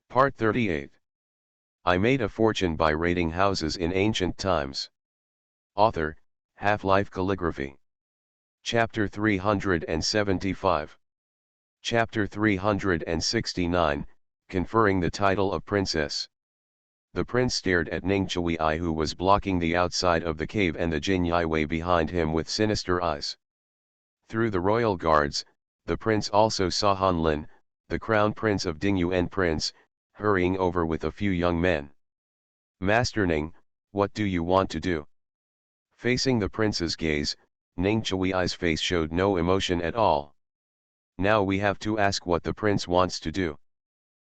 Part 38. I made a fortune by raiding houses in ancient times. Author, Half-Life Calligraphy. Chapter 375. Chapter 369, Conferring the Title of Princess. The prince stared at Ning Chui, who was blocking the outside of the cave, and the Jin Yai behind him with sinister eyes. Through the royal guards, the prince also saw Han Lin, the crown prince of Dingyuan Prince, hurrying over with a few young men. Master Ning, what do you want to do? Facing the prince's gaze, Ning Chui's face showed no emotion at all. Now we have to ask what the prince wants to do.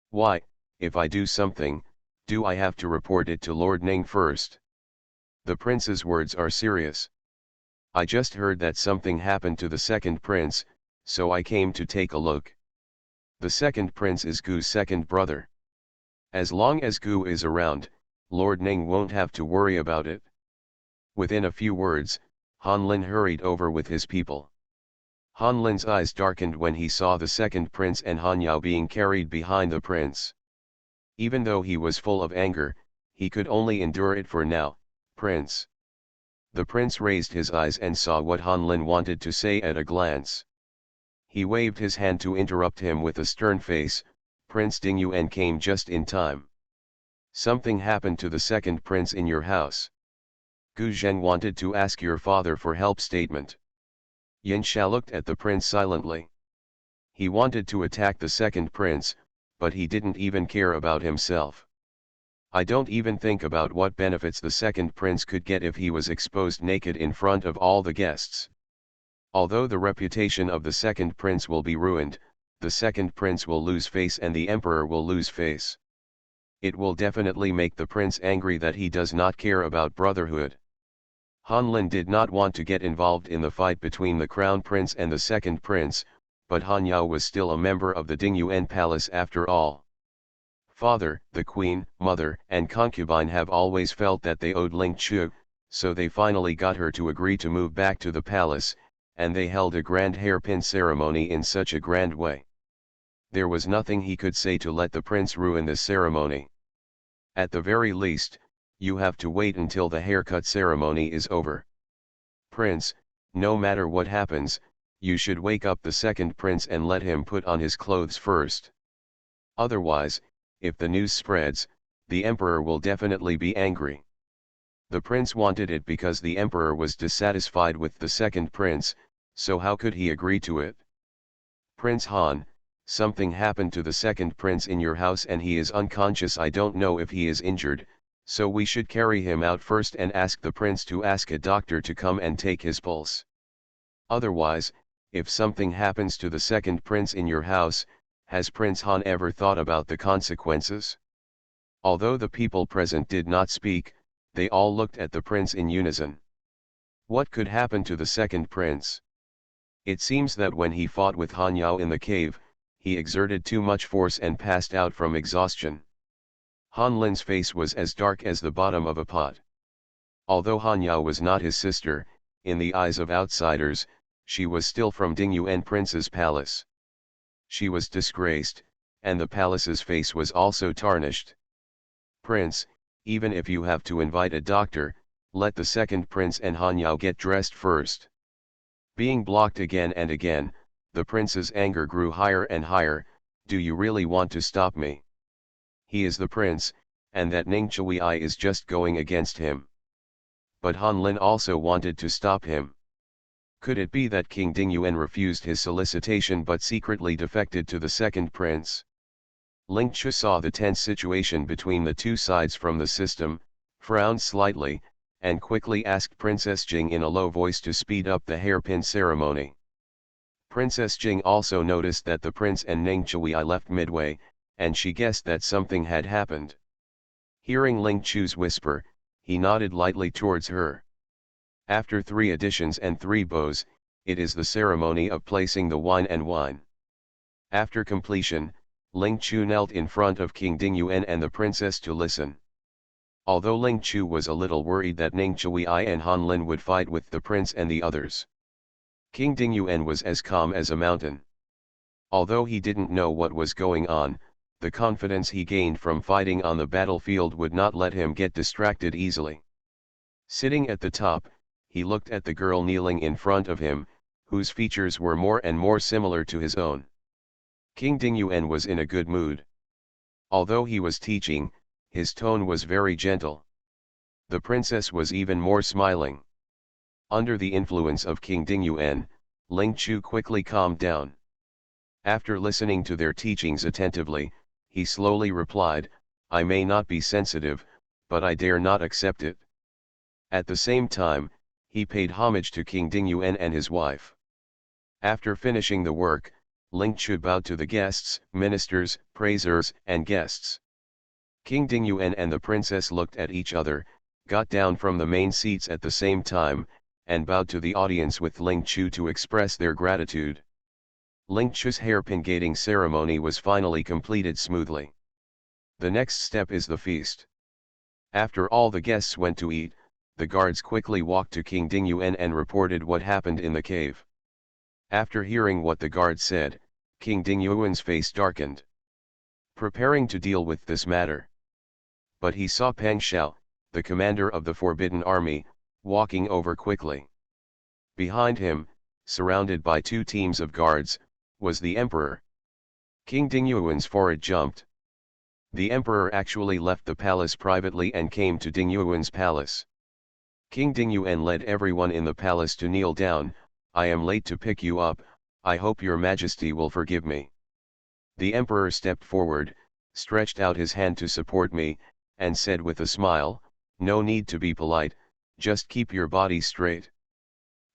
Why, if I do something, do I have to report it to Lord Ning first? The prince's words are serious. I just heard that something happened to the second prince, so I came to take a look. The second prince is Gu's second brother. As long as Gu is around, Lord Ning won't have to worry about it. Within a few words, Han Lin hurried over with his people. Han Lin's eyes darkened when he saw the second prince and Han Yao being carried behind the prince. Even though he was full of anger, he could only endure it for now. Prince. The prince raised his eyes and saw what Han Lin wanted to say at a glance. He waved his hand to interrupt him with a stern face. Prince Dingyuan came just in time. Something happened to the second prince in your house. Gu Zhen wanted to ask your father for help. Statement. Yin Sha looked at the prince silently. He wanted to attack the second prince, but he didn't even care about himself. I don't even think about what benefits the second prince could get if he was exposed naked in front of all the guests. Although the reputation of the second prince will be ruined, the second prince will lose face and the emperor will lose face. It will definitely make the prince angry that he does not care about brotherhood. Han Lin did not want to get involved in the fight between the crown prince and the second prince, but Han Yao was still a member of the Dingyuan palace after all. Father, the queen, mother, and concubine have always felt that they owed Ling Chu, so they finally got her to agree to move back to the palace, and they held a grand hairpin ceremony in such a grand way. There was nothing he could say to let the prince ruin this ceremony. At the very least, you have to wait until the haircut ceremony is over. Prince, no matter what happens, you should wake up the second prince and let him put on his clothes first. Otherwise, if the news spreads, the emperor will definitely be angry. The prince wanted it because the emperor was dissatisfied with the second prince, so how could he agree to it? Prince Han, something happened to the second prince in your house and he is unconscious. I don't know if he is injured, so we should carry him out first and ask the prince to ask a doctor to come and take his pulse. Otherwise, if something happens to the second prince in your house, has Prince Han ever thought about the consequences? Although the people present did not speak, they all looked at the prince in unison. What could happen to the second prince? It seems that when he fought with Han Yao in the cave, he exerted too much force and passed out from exhaustion. Han Lin's face was as dark as the bottom of a pot. Although Han Yao was not his sister, in the eyes of outsiders, she was still from Dingyuan Prince's palace. She was disgraced, and the palace's face was also tarnished. Prince, even if you have to invite a doctor, let the second prince and Han Yao get dressed first. Being blocked again and again, the prince's anger grew higher and higher. Do you really want to stop me? He is the prince, and that Ning Chui is just going against him. But Han Lin also wanted to stop him. Could it be that King Dingyuan refused his solicitation but secretly defected to the second prince? Ling Chu saw the tense situation between the two sides from the system, frowned slightly, and quickly asked Princess Jing in a low voice to speed up the hairpin ceremony. Princess Jing also noticed that the prince and Ning Chui left midway, and she guessed that something had happened. Hearing Ling Chu's whisper, he nodded lightly towards her. After 3 additions and 3 bows, it is the ceremony of placing the wine and wine. After completion, Ling Chu knelt in front of King Dingyuan and the princess to listen. Although Ling Chu was a little worried that Ning Chui and Han Lin would fight with the prince and the others, King Dingyuan was as calm as a mountain. Although he didn't know what was going on, the confidence he gained from fighting on the battlefield would not let him get distracted easily. Sitting at the top, he looked at the girl kneeling in front of him, whose features were more and more similar to his own. King Dingyuan was in a good mood. Although he was teaching, his tone was very gentle. The princess was even more smiling. Under the influence of King Dingyuan, Ling Chu quickly calmed down. After listening to their teachings attentively, he slowly replied, "I may not be sensitive, but I dare not accept it." At the same time, he paid homage to King Dingyuan and his wife. After finishing the work, Ling Chu bowed to the guests, ministers, praisers, and guests. King Dingyuan and the princess looked at each other, got down from the main seats at the same time, and bowed to the audience with Ling Chu to express their gratitude. Ling Chu's hairpin gating ceremony was finally completed smoothly. The next step is the feast. After all the guests went to eat, the guards quickly walked to King Dingyuan and reported what happened in the cave. After hearing what the guards said, King Dingyuan's face darkened, preparing to deal with this matter. But he saw Peng Xiao, the commander of the Forbidden Army, walking over quickly. Behind him, surrounded by two teams of guards, was the emperor. King Dingyuan's forehead jumped. The emperor actually left the palace privately and came to Dingyuan's palace. King Dingyuan led everyone in the palace to kneel down. "I am late to pick you up, I hope your majesty will forgive me." The emperor stepped forward, stretched out his hand to support me, and said with a smile, "No need to be polite, just keep your body straight."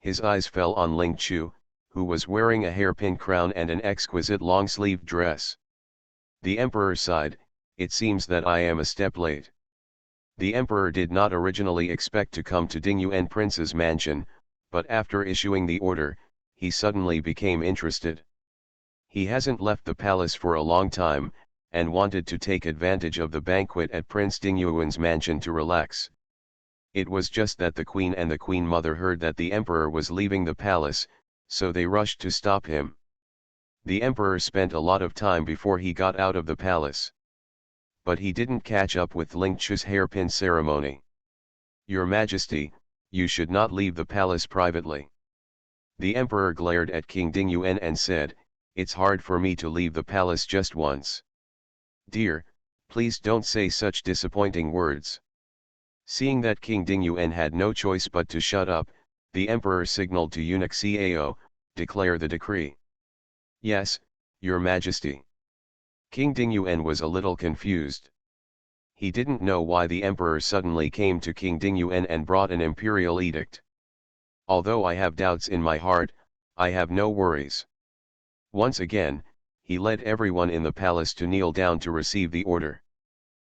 His eyes fell on Ling Chu, who was wearing a hairpin crown and an exquisite long-sleeved dress. The emperor sighed, "It seems that I am a step late." The emperor did not originally expect to come to Dingyuan Prince's mansion, but after issuing the order, he suddenly became interested. He hasn't left the palace for a long time, and wanted to take advantage of the banquet at Prince Dingyuan's mansion to relax. It was just that the queen and the queen mother heard that the emperor was leaving the palace, so they rushed to stop him. The emperor spent a lot of time before he got out of the palace. But he didn't catch up with Ling Chu's hairpin ceremony. "Your Majesty, you should not leave the palace privately." The emperor glared at King Dingyuan and said, "It's hard for me to leave the palace just once." "Dear, please don't say such disappointing words." Seeing that King Dingyuan had no choice but to shut up, the emperor signaled to eunuch Cao, "Declare the decree." "Yes, your Majesty." King Dingyuan was a little confused. He didn't know why the emperor suddenly came to King Dingyuan and brought an imperial edict. "Although I have doubts in my heart, I have no worries." Once again, he led everyone in the palace to kneel down to receive the order.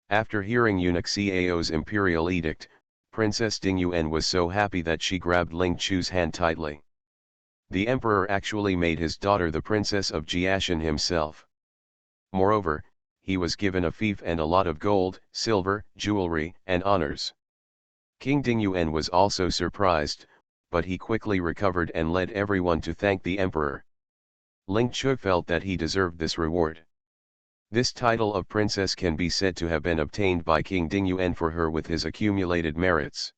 After hearing eunuch Cao's imperial edict, Princess Dingyuan was so happy that she grabbed Ling Chu's hand tightly. The emperor actually made his daughter the princess of Jiashan himself. Moreover, he was given a fief and a lot of gold, silver, jewelry, and honors. King Dingyuan was also surprised, but he quickly recovered and led everyone to thank the emperor. Ling Chu felt that he deserved this reward. This title of princess can be said to have been obtained by King Dingyuan for her with his accumulated merits.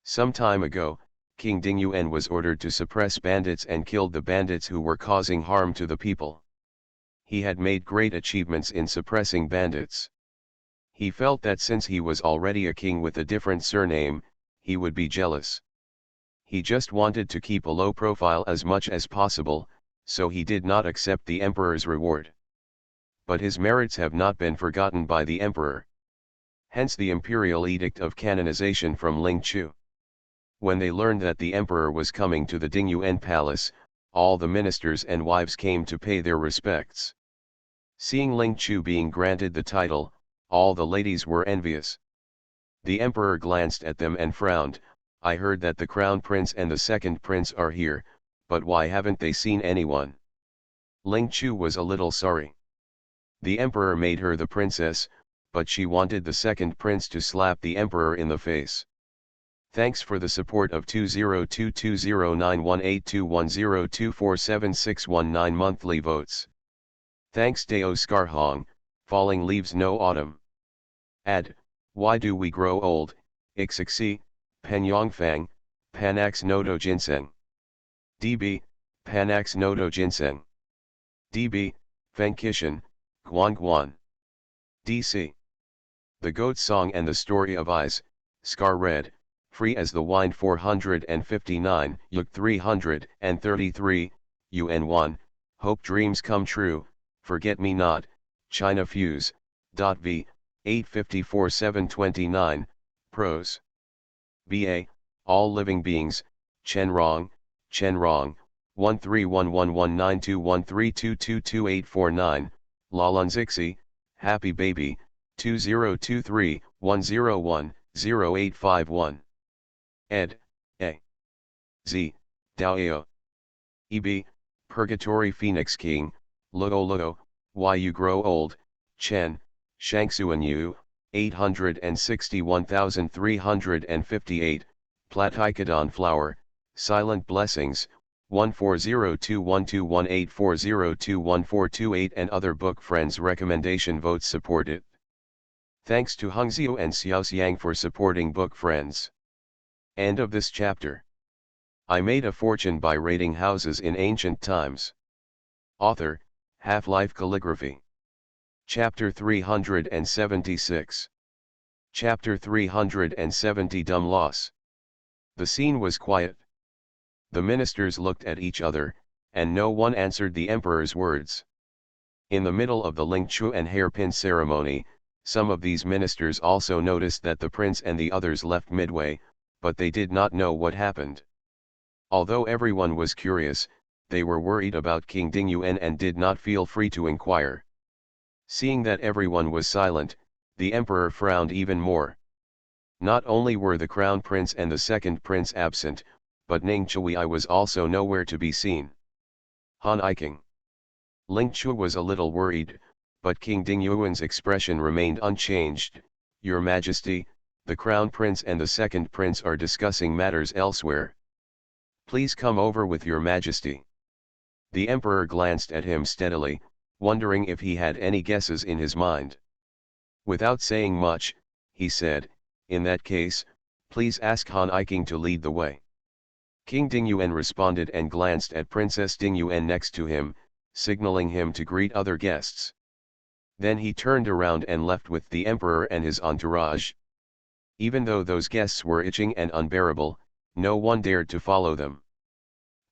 Some time ago, King Dingyuan was ordered to suppress bandits and killed the bandits who were causing harm to the people. He had made great achievements in suppressing bandits. He felt that since he was already a king with a different surname, he would be jealous. He just wanted to keep a low profile as much as possible, so he did not accept the emperor's reward. But his merits have not been forgotten by the emperor. Hence the imperial edict of canonization from Ling Chu. When they learned that the emperor was coming to the Dingyuan palace, all the ministers and wives came to pay their respects. Seeing Ling Chu being granted the title, all the ladies were envious. The emperor glanced at them and frowned. "I heard that the crown prince and the second prince are here, but why haven't they seen anyone?" Ling Chu was a little sorry. The emperor made her the princess, but she wanted the second prince to slap the emperor in the face. Thanks for the support of 20220918210247619 monthly votes. Thanks Deo Scarhong, falling leaves no autumn. Ad, why do we grow old, ixixi, penyongfang, panax noto ginseng. db, panax noto ginseng. db, fenkishan, guan guan. dc. The Goat Song and the Story of Eyes, Scar Red, Free as the Wine 459, Yuk 333, UN 1, Hope Dreams Come True, Forget Me Not, China Fuse, v, 854 729, Prose. BA, All Living Beings, Chen Rong, 131119213213222849, Lalunzixi, Happy Baby, 2023-101-0851. Ed. A. Z. Daoyo. EB, Purgatory Phoenix King, Luo Luo, Why You Grow Old, Chen, Shangsuan Yu, 861358, Platycodon Flower, Silent Blessings, 1402121840214228 and other book friends recommendation votes support it. Thanks to Hungxiu and Xiaoxiang for supporting book friends. End of this chapter. I made a fortune by raiding houses in ancient times. Author, Half-Life Calligraphy. Chapter 376. Chapter 370 Dumb Loss. The scene was quiet. The ministers looked at each other, and no one answered the emperor's words. In the middle of the Lingchu and hairpin ceremony, some of these ministers also noticed that the prince and the others left midway, but they did not know what happened. Although everyone was curious, they were worried about King Dingyuan and did not feel free to inquire. Seeing that everyone was silent, the emperor frowned even more. Not only were the crown prince and the second prince absent, but Ning Chui was also nowhere to be seen. Han Iking. Ling Chu was a little worried, but King Dingyuan's expression remained unchanged. Your Majesty, the crown prince and the second prince are discussing matters elsewhere. Please come over with your Majesty. The emperor glanced at him steadily, wondering if he had any guesses in his mind. Without saying much, he said, in that case, please ask Han Iking to lead the way. King Dingyuan responded and glanced at Princess Dingyuan next to him, signaling him to greet other guests. Then he turned around and left with the emperor and his entourage. Even though those guests were itching and unbearable, no one dared to follow them.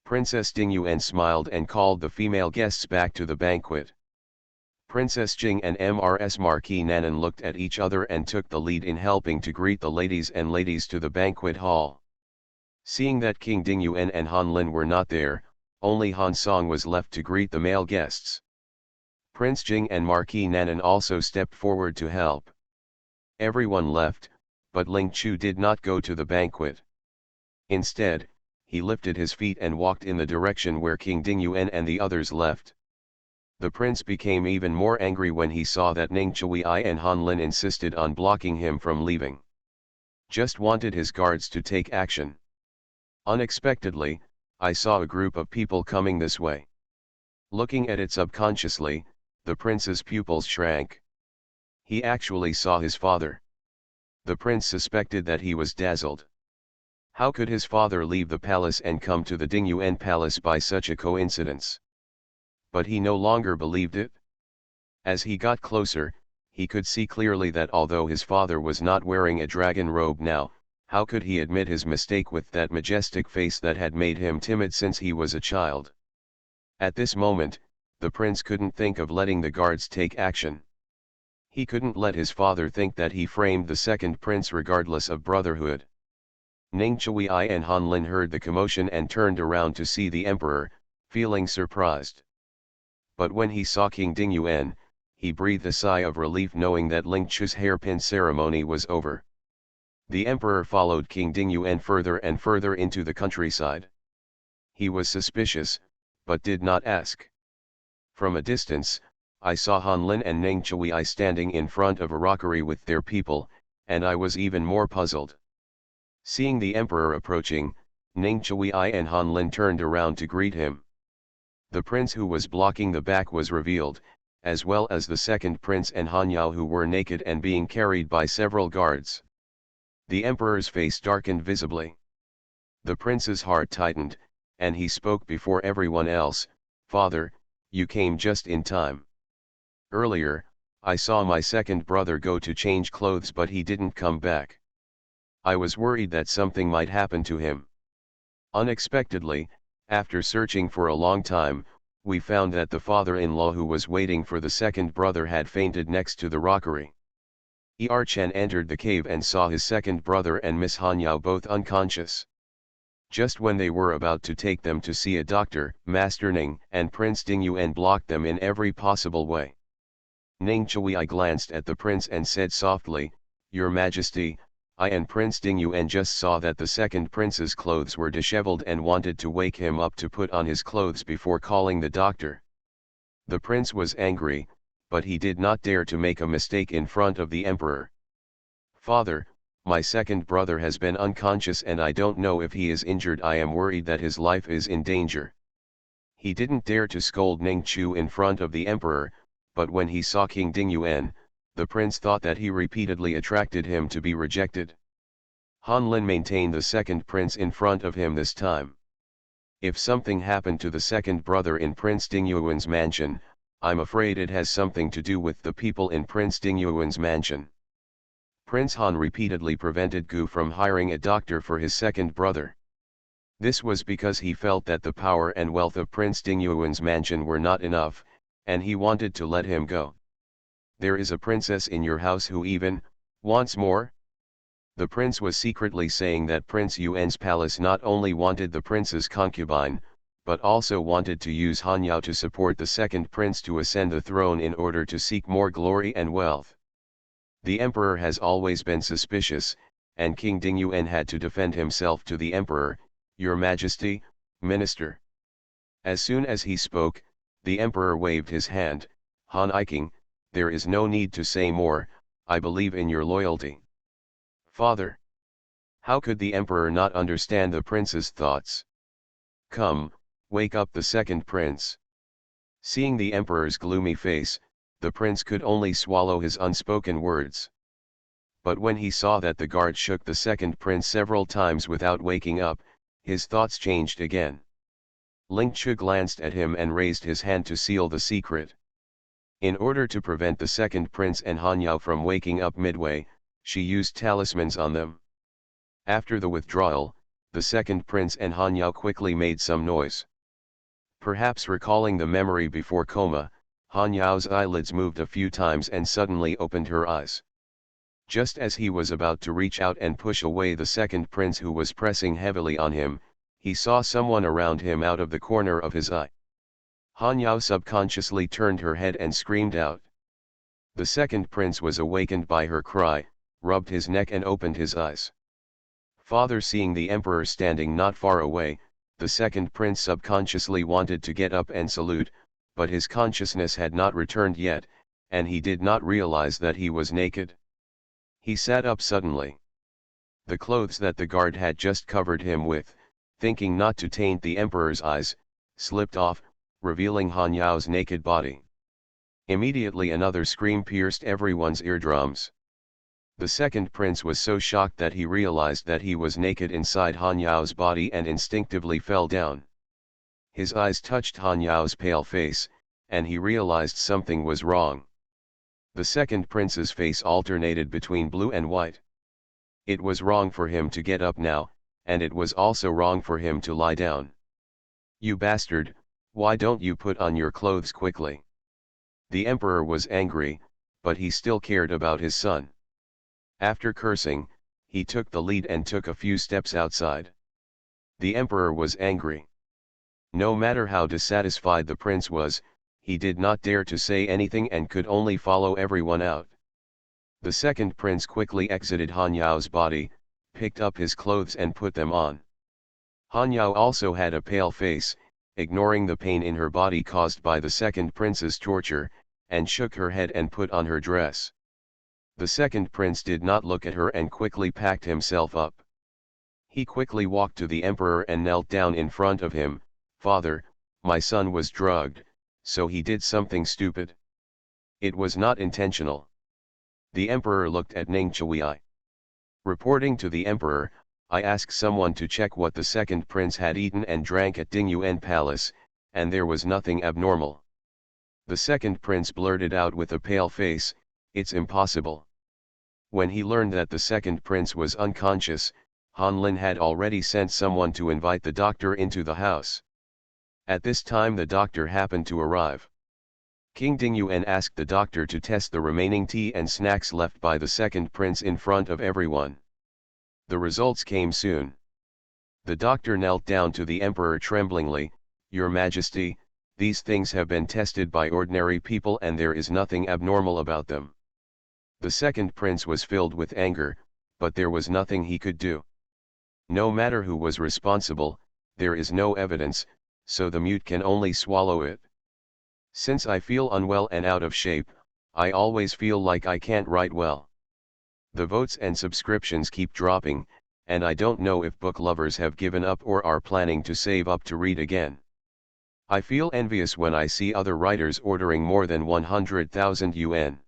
Princess Dingyuan smiled and called the female guests back to the banquet. Princess Jing and Mrs. Marquis Nanan looked at each other and took the lead in helping to greet the ladies and ladies to the banquet hall. Seeing that King Dingyuan and Han Lin were not there, only Han Song was left to greet the male guests. Prince Jing and Marquis Nanan also stepped forward to help. Everyone left, but Ling Chu did not go to the banquet. Instead, he lifted his feet and walked in the direction where King Dingyuan and the others left. The prince became even more angry when he saw that Ning Chui and Han Lin insisted on blocking him from leaving. Just wanted his guards to take action. Unexpectedly, I saw a group of people coming this way. Looking at it subconsciously, the prince's pupils shrank. He actually saw his father. The prince suspected that he was dazzled. How could his father leave the palace and come to the Dingyuan palace by such a coincidence? But he no longer believed it. As he got closer, he could see clearly that although his father was not wearing a dragon robe now, how could he admit his mistake with that majestic face that had made him timid since he was a child? At this moment, the prince couldn't think of letting the guards take action. He couldn't let his father think that he framed the second prince regardless of brotherhood. Ning Chui and Han Lin heard the commotion and turned around to see the emperor, feeling surprised. But when he saw King Dingyuan, he breathed a sigh of relief knowing that Ling Chu's hairpin ceremony was over. The emperor followed King Dingyuan further and further into the countryside. He was suspicious, but did not ask. From a distance, I saw Han Lin and Ning Chui standing in front of a rockery with their people, and I was even more puzzled. Seeing the emperor approaching, Ning Chui and Han Lin turned around to greet him. The prince who was blocking the back was revealed, as well as the second prince and Han Yao, who were naked and being carried by several guards. The emperor's face darkened visibly. The prince's heart tightened, and he spoke before everyone else, "Father, you came just in time. Earlier, I saw my second brother go to change clothes, but he didn't come back. I was worried that something might happen to him. Unexpectedly, after searching for a long time, we found that the father-in-law who was waiting for the second brother had fainted next to the rockery. Er Chen entered the cave and saw his second brother and Miss Han Yao both unconscious. Just when they were about to take them to see a doctor, Master Ning and Prince Dingyuan blocked them in every possible way. Ning Chui glanced at the prince and said softly, "Your Majesty, I and Prince Dingyuan just saw that the second prince's clothes were disheveled and wanted to wake him up to put on his clothes before calling the doctor." The prince was angry, but he did not dare to make a mistake in front of the emperor. "Father, my second brother has been unconscious and I don't know if he is injured. I am worried that his life is in danger." He didn't dare to scold Ning Chu in front of the emperor, but when he saw King Dingyuan, the prince thought that he repeatedly attracted him to be rejected. Han Lin maintained the second prince in front of him this time. "If something happened to the second brother in Prince Dingyuan's mansion, I'm afraid it has something to do with the people in Prince Dingyuan's mansion." Prince Han repeatedly prevented Gu from hiring a doctor for his second brother. This was because he felt that the power and wealth of Prince Dingyuan's mansion were not enough, and he wanted to let him go. "There is a princess in your house who even wants more?" The prince was secretly saying that Prince Yuan's palace not only wanted the prince's concubine, but also wanted to use Han Yao to support the second prince to ascend the throne in order to seek more glory and wealth. The emperor has always been suspicious, and King Dingyuan had to defend himself to the emperor, "Your Majesty, Minister." As soon as he spoke, the emperor waved his hand, "Han Iking, there is no need to say more, I believe in your loyalty." "Father." How could the emperor not understand the prince's thoughts? "Come, wake up the second prince." Seeing the emperor's gloomy face, the prince could only swallow his unspoken words. But when he saw that the guard shook the second prince several times without waking up, his thoughts changed again. Ling Chu glanced at him and raised his hand to seal the secret. In order to prevent the second prince and Han Yao from waking up midway, she used talismans on them. After the withdrawal, the second prince and Han Yao quickly made some noise. Perhaps recalling the memory before coma, Han Yao's eyelids moved a few times and suddenly opened her eyes. Just as he was about to reach out and push away the second prince who was pressing heavily on him, he saw someone around him out of the corner of his eye. Han Yao subconsciously turned her head and screamed out. The second prince was awakened by her cry, rubbed his neck and opened his eyes. Father, seeing the emperor standing not far away, the second prince subconsciously wanted to get up and salute, but his consciousness had not returned yet, and he did not realize that he was naked. He sat up suddenly. The clothes that the guard had just covered him with, thinking not to taint the emperor's eyes, slipped off, revealing Han Yao's naked body. Immediately another scream pierced everyone's eardrums. The second prince was so shocked that he realized that he was naked inside Han Yao's body and instinctively fell down. His eyes touched Han Yao's pale face, and he realized something was wrong. The second prince's face alternated between blue and white. It was wrong for him to get up now, and it was also wrong for him to lie down. "You bastard, why don't you put on your clothes quickly?" The emperor was angry, but he still cared about his son. After cursing, he took the lead and took a few steps outside. The emperor was angry. No matter how dissatisfied the prince was, he did not dare to say anything and could only follow everyone out. The second prince quickly exited Han Yao's body, picked up his clothes and put them on. Han Yao also had a pale face, ignoring the pain in her body caused by the second prince's torture, and shook her head and put on her dress. The second prince did not look at her and quickly packed himself up. He quickly walked to the emperor and knelt down in front of him. "Father, my son was drugged, so he did something stupid. It was not intentional. The emperor looked at Ning Chui. Reporting to the emperor, I asked someone to check what the second prince had eaten and drank at Dingyuan Palace, and there was nothing abnormal. The second prince blurted out with a pale face, "It's impossible." When he learned that the second prince was unconscious, Han Lin had already sent someone to invite the doctor into the house. At this time the doctor happened to arrive. King Dingyuan asked the doctor to test the remaining tea and snacks left by the second prince in front of everyone. The results came soon. The doctor knelt down to the emperor tremblingly, "Your Majesty, these things have been tested by ordinary people and there is nothing abnormal about them." The second prince was filled with anger, but there was nothing he could do. No matter who was responsible, there is no evidence, so the mute can only swallow it. Since I feel unwell and out of shape, I always feel like I can't write well. The votes and subscriptions keep dropping, and I don't know if book lovers have given up or are planning to save up to read again. I feel envious when I see other writers ordering more than 100,000 yuan.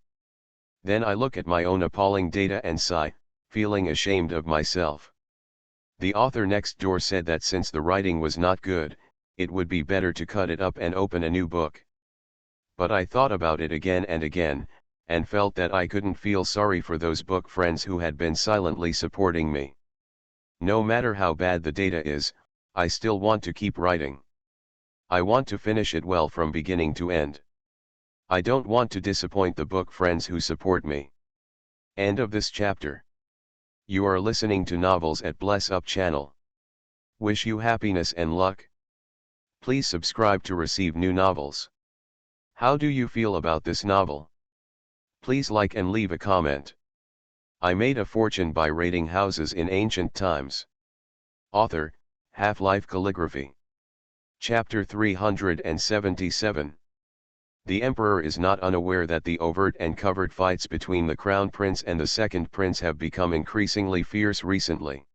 Then I look at my own appalling data and sigh, feeling ashamed of myself. The author next door said that since the writing was not good, it would be better to cut it up and open a new book. But I thought about it again and again, and felt that I couldn't feel sorry for those book friends who had been silently supporting me. No matter how bad the data is, I still want to keep writing. I want to finish it well from beginning to end. I don't want to disappoint the book friends who support me. End of this chapter. You are listening to Novels at Bless Up channel. Wish you happiness and luck. Please subscribe to receive new novels. How do you feel about this novel? Please like and leave a comment. I made a fortune by raiding houses in ancient times. Author, Half-Life Calligraphy. Chapter 377. The Emperor is not unaware that the overt and covert fights between the Crown Prince and the Second Prince have become increasingly fierce recently.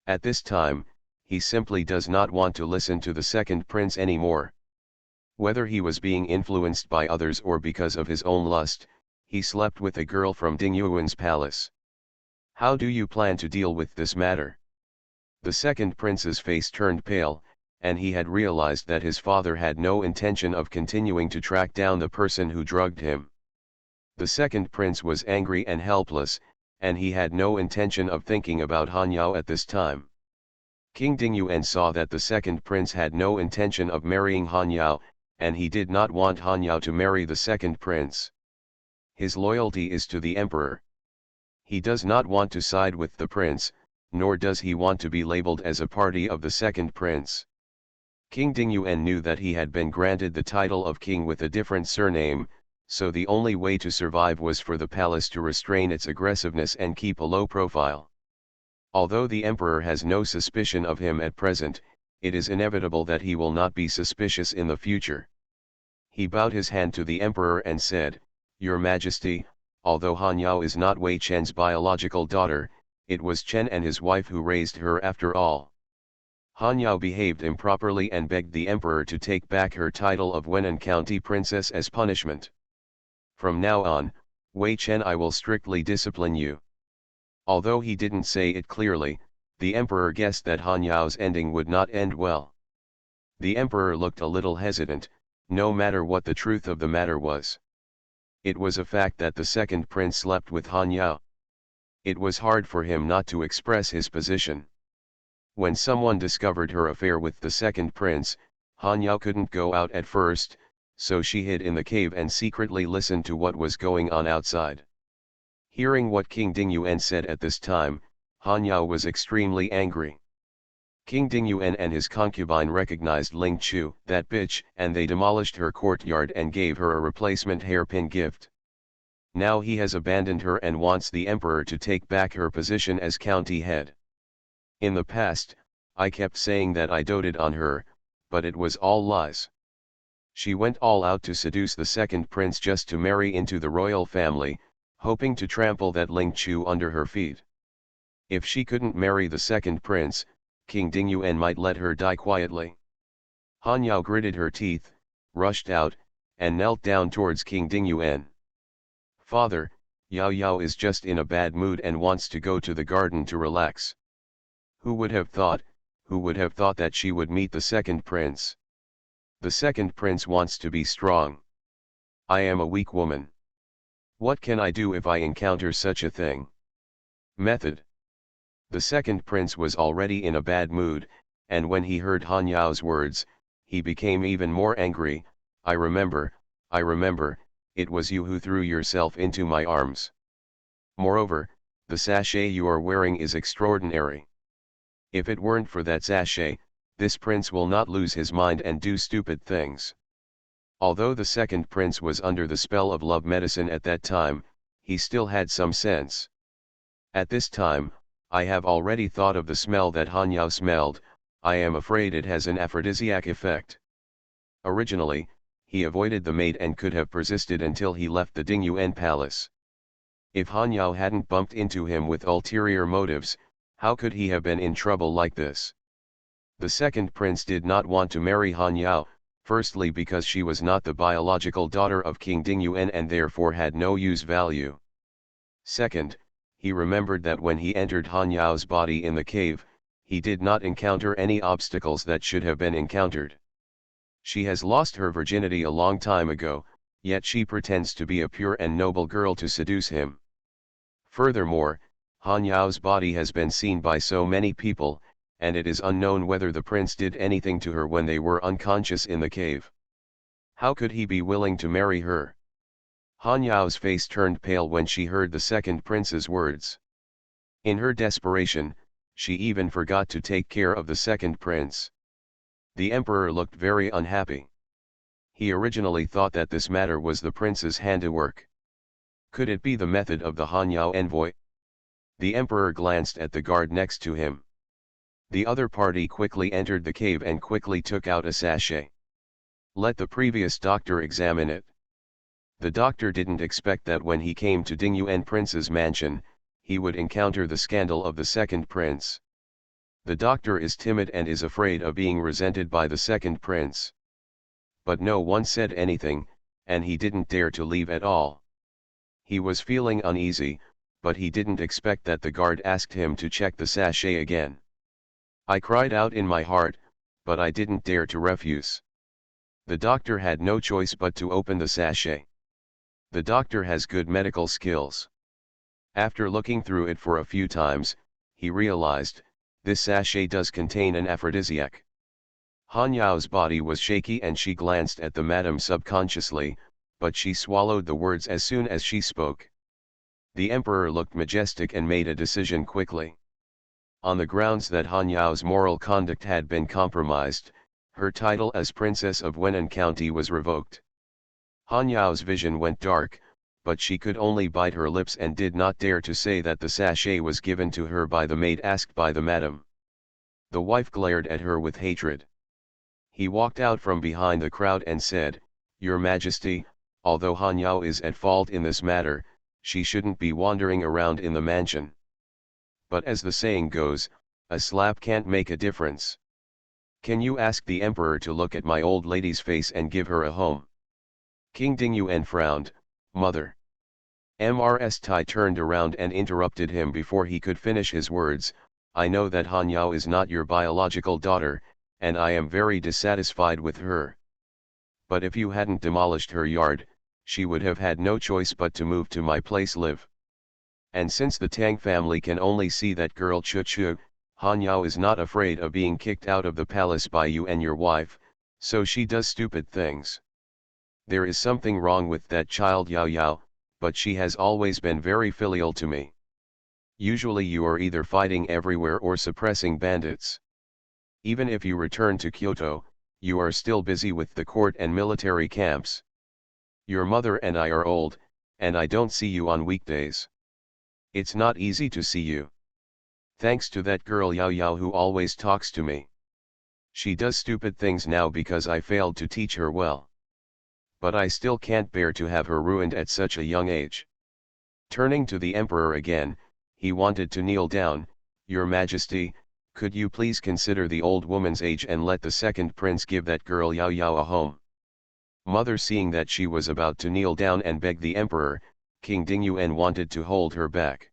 At this time, he simply does not want to listen to the Second Prince anymore. Whether he was being influenced by others or because of his own lust, he slept with a girl from Dingyuan's palace. How do you plan to deal with this matter? The Second Prince's face turned pale, and he had realized that his father had no intention of continuing to track down the person who drugged him. The Second Prince was angry and helpless, and he had no intention of thinking about Han Yao at this time. King Dingyuan saw that the Second Prince had no intention of marrying Han Yao, and he did not want Han Yao to marry the Second Prince. His loyalty is to the Emperor. He does not want to side with the Prince, nor does he want to be labeled as a party of the Second Prince. King Dingyuan knew that he had been granted the title of king with a different surname, so the only way to survive was for the palace to restrain its aggressiveness and keep a low profile. Although the Emperor has no suspicion of him at present, it is inevitable that he will not be suspicious in the future. He bowed his hand to the Emperor and said, "Your Majesty, although Han Yao is not Wei Chen's biological daughter, it was Chen and his wife who raised her after all." Han Yao behaved improperly and begged the Emperor to take back her title of Wenan County Princess as punishment. "From now on, Wei Chen, I will strictly discipline you." Although he didn't say it clearly, the Emperor guessed that Han Yao's ending would not end well. The Emperor looked a little hesitant, no matter what the truth of the matter was. It was a fact that the Second Prince slept with Han Yao. It was hard for him not to express his position. When someone discovered her affair with the Second Prince, Han Yao couldn't go out at first, so she hid in the cave and secretly listened to what was going on outside. Hearing what King Dingyuan said at this time, Han Yao was extremely angry. King Dingyuan and his concubine recognized Ling Chu, that bitch, and they demolished her courtyard and gave her a replacement hairpin gift. Now he has abandoned her and wants the Emperor to take back her position as county head. In the past, I kept saying that I doted on her, but it was all lies. She went all out to seduce the Second Prince just to marry into the royal family, hoping to trample that Ling Chu under her feet. If she couldn't marry the Second Prince, King Dingyuan might let her die quietly. Han Yao gritted her teeth, rushed out, and knelt down towards King Dingyuan. Father, Yao Yao is just in a bad mood and wants to go to the garden to relax. Who would have thought, who would have thought that she would meet the second prince? The second prince wants to be strong. I am a weak woman. What can I do if I encounter such a thing? Method. The second prince was already in a bad mood, and when he heard Han Yao's words, he became even more angry. I remember, it was you who threw yourself into my arms. Moreover, the sachet you are wearing is extraordinary. If it weren't for that sachet, this prince will not lose his mind and do stupid things. Although the second prince was under the spell of love medicine at that time, he still had some sense. At this time, I have already thought of the smell that Han Yao smelled. I am afraid it has an aphrodisiac effect. Originally, he avoided the maid and could have persisted until he left the Dingyuan palace. If Han Yao hadn't bumped into him with ulterior motives, how could he have been in trouble like this? The second prince did not want to marry Han Yao, firstly because she was not the biological daughter of King Dingyuan and therefore had no use value. Second, he remembered that when he entered Han Yao's body in the cave, he did not encounter any obstacles that should have been encountered. She has lost her virginity a long time ago, yet she pretends to be a pure and noble girl to seduce him. Furthermore, Han Yao's body has been seen by so many people, and it is unknown whether the prince did anything to her when they were unconscious in the cave. How could he be willing to marry her? Han Yao's face turned pale when she heard the second prince's words. In her desperation, she even forgot to take care of the second prince. The emperor looked very unhappy. He originally thought that this matter was the prince's handiwork. Could it be the method of the Han Yao envoy? The emperor glanced at the guard next to him. The other party quickly entered the cave and quickly took out a sachet. Let the previous doctor examine it. The doctor didn't expect that when he came to Dingyuan Prince's mansion, he would encounter the scandal of the second prince. The doctor is timid and is afraid of being resented by the second prince. But no one said anything, and he didn't dare to leave at all. He was feeling uneasy, but he didn't expect that the guard asked him to check the sachet again. I cried out in my heart, but I didn't dare to refuse. The doctor had no choice but to open the sachet. The doctor has good medical skills. After looking through it for a few times, he realized, this sachet does contain an aphrodisiac. Han Yao's body was shaky and she glanced at the madam subconsciously, but she swallowed the words as soon as she spoke. The emperor looked majestic and made a decision quickly. On the grounds that Han Yao's moral conduct had been compromised, her title as Princess of Wenan County was revoked. Han Yao's vision went dark, but she could only bite her lips and did not dare to say that the sachet was given to her by the maid asked by the madam. The wife glared at her with hatred. He walked out from behind the crowd and said, "Your Majesty, although Han Yao is at fault in this matter, she shouldn't be wandering around in the mansion. But as the saying goes, a slap can't make a difference. Can you ask the emperor to look at my old lady's face and give her a home?" King Dingyuan frowned. "Mother." Mrs. Tai turned around and interrupted him before he could finish his words. "I know that Han Yao is not your biological daughter, and I am very dissatisfied with her. But if you hadn't demolished her yard, she would have had no choice but to move to my place live. And since the Tang family can only see that girl Chu Chu, Han Yao is not afraid of being kicked out of the palace by you and your wife, so she does stupid things. There is something wrong with that child Yao Yao, but she has always been very filial to me. Usually you are either fighting everywhere or suppressing bandits. Even if you return to Kyoto, you are still busy with the court and military camps. Your mother and I are old, and I don't see you on weekdays. It's not easy to see you. Thanks to that girl Yao Yao who always talks to me. She does stupid things now because I failed to teach her well. But I still can't bear to have her ruined at such a young age." Turning to the emperor again, he wanted to kneel down. "Your Majesty, could you please consider the old woman's age and let the second prince give that girl Yao Yao a home?" Mother, seeing that she was about to kneel down and beg the emperor, King Dingyuan wanted to hold her back.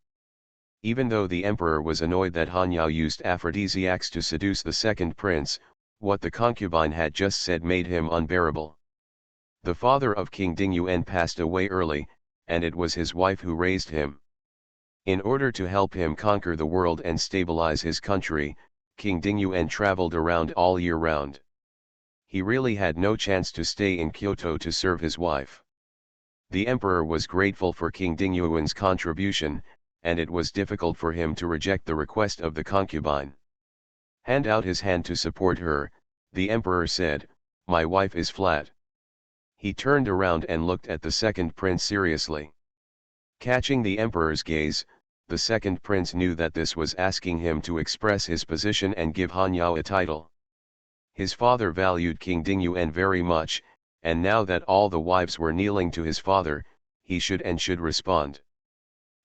Even though the emperor was annoyed that Han Yao used aphrodisiacs to seduce the second prince, what the concubine had just said made him unbearable. The father of King Dingyuan passed away early, and it was his wife who raised him. In order to help him conquer the world and stabilize his country, King Dingyuan traveled around all year round. He really had no chance to stay in Kyoto to serve his wife. The emperor was grateful for King Dingyuan's contribution, and it was difficult for him to reject the request of the concubine. Hand out his hand to support her, the emperor said, "My wife is flat." He turned around and looked at the second prince seriously. Catching the emperor's gaze, the second prince knew that this was asking him to express his position and give Han Yao a title. His father valued King Dingyuan very much, and now that all the wives were kneeling to his father, he should respond.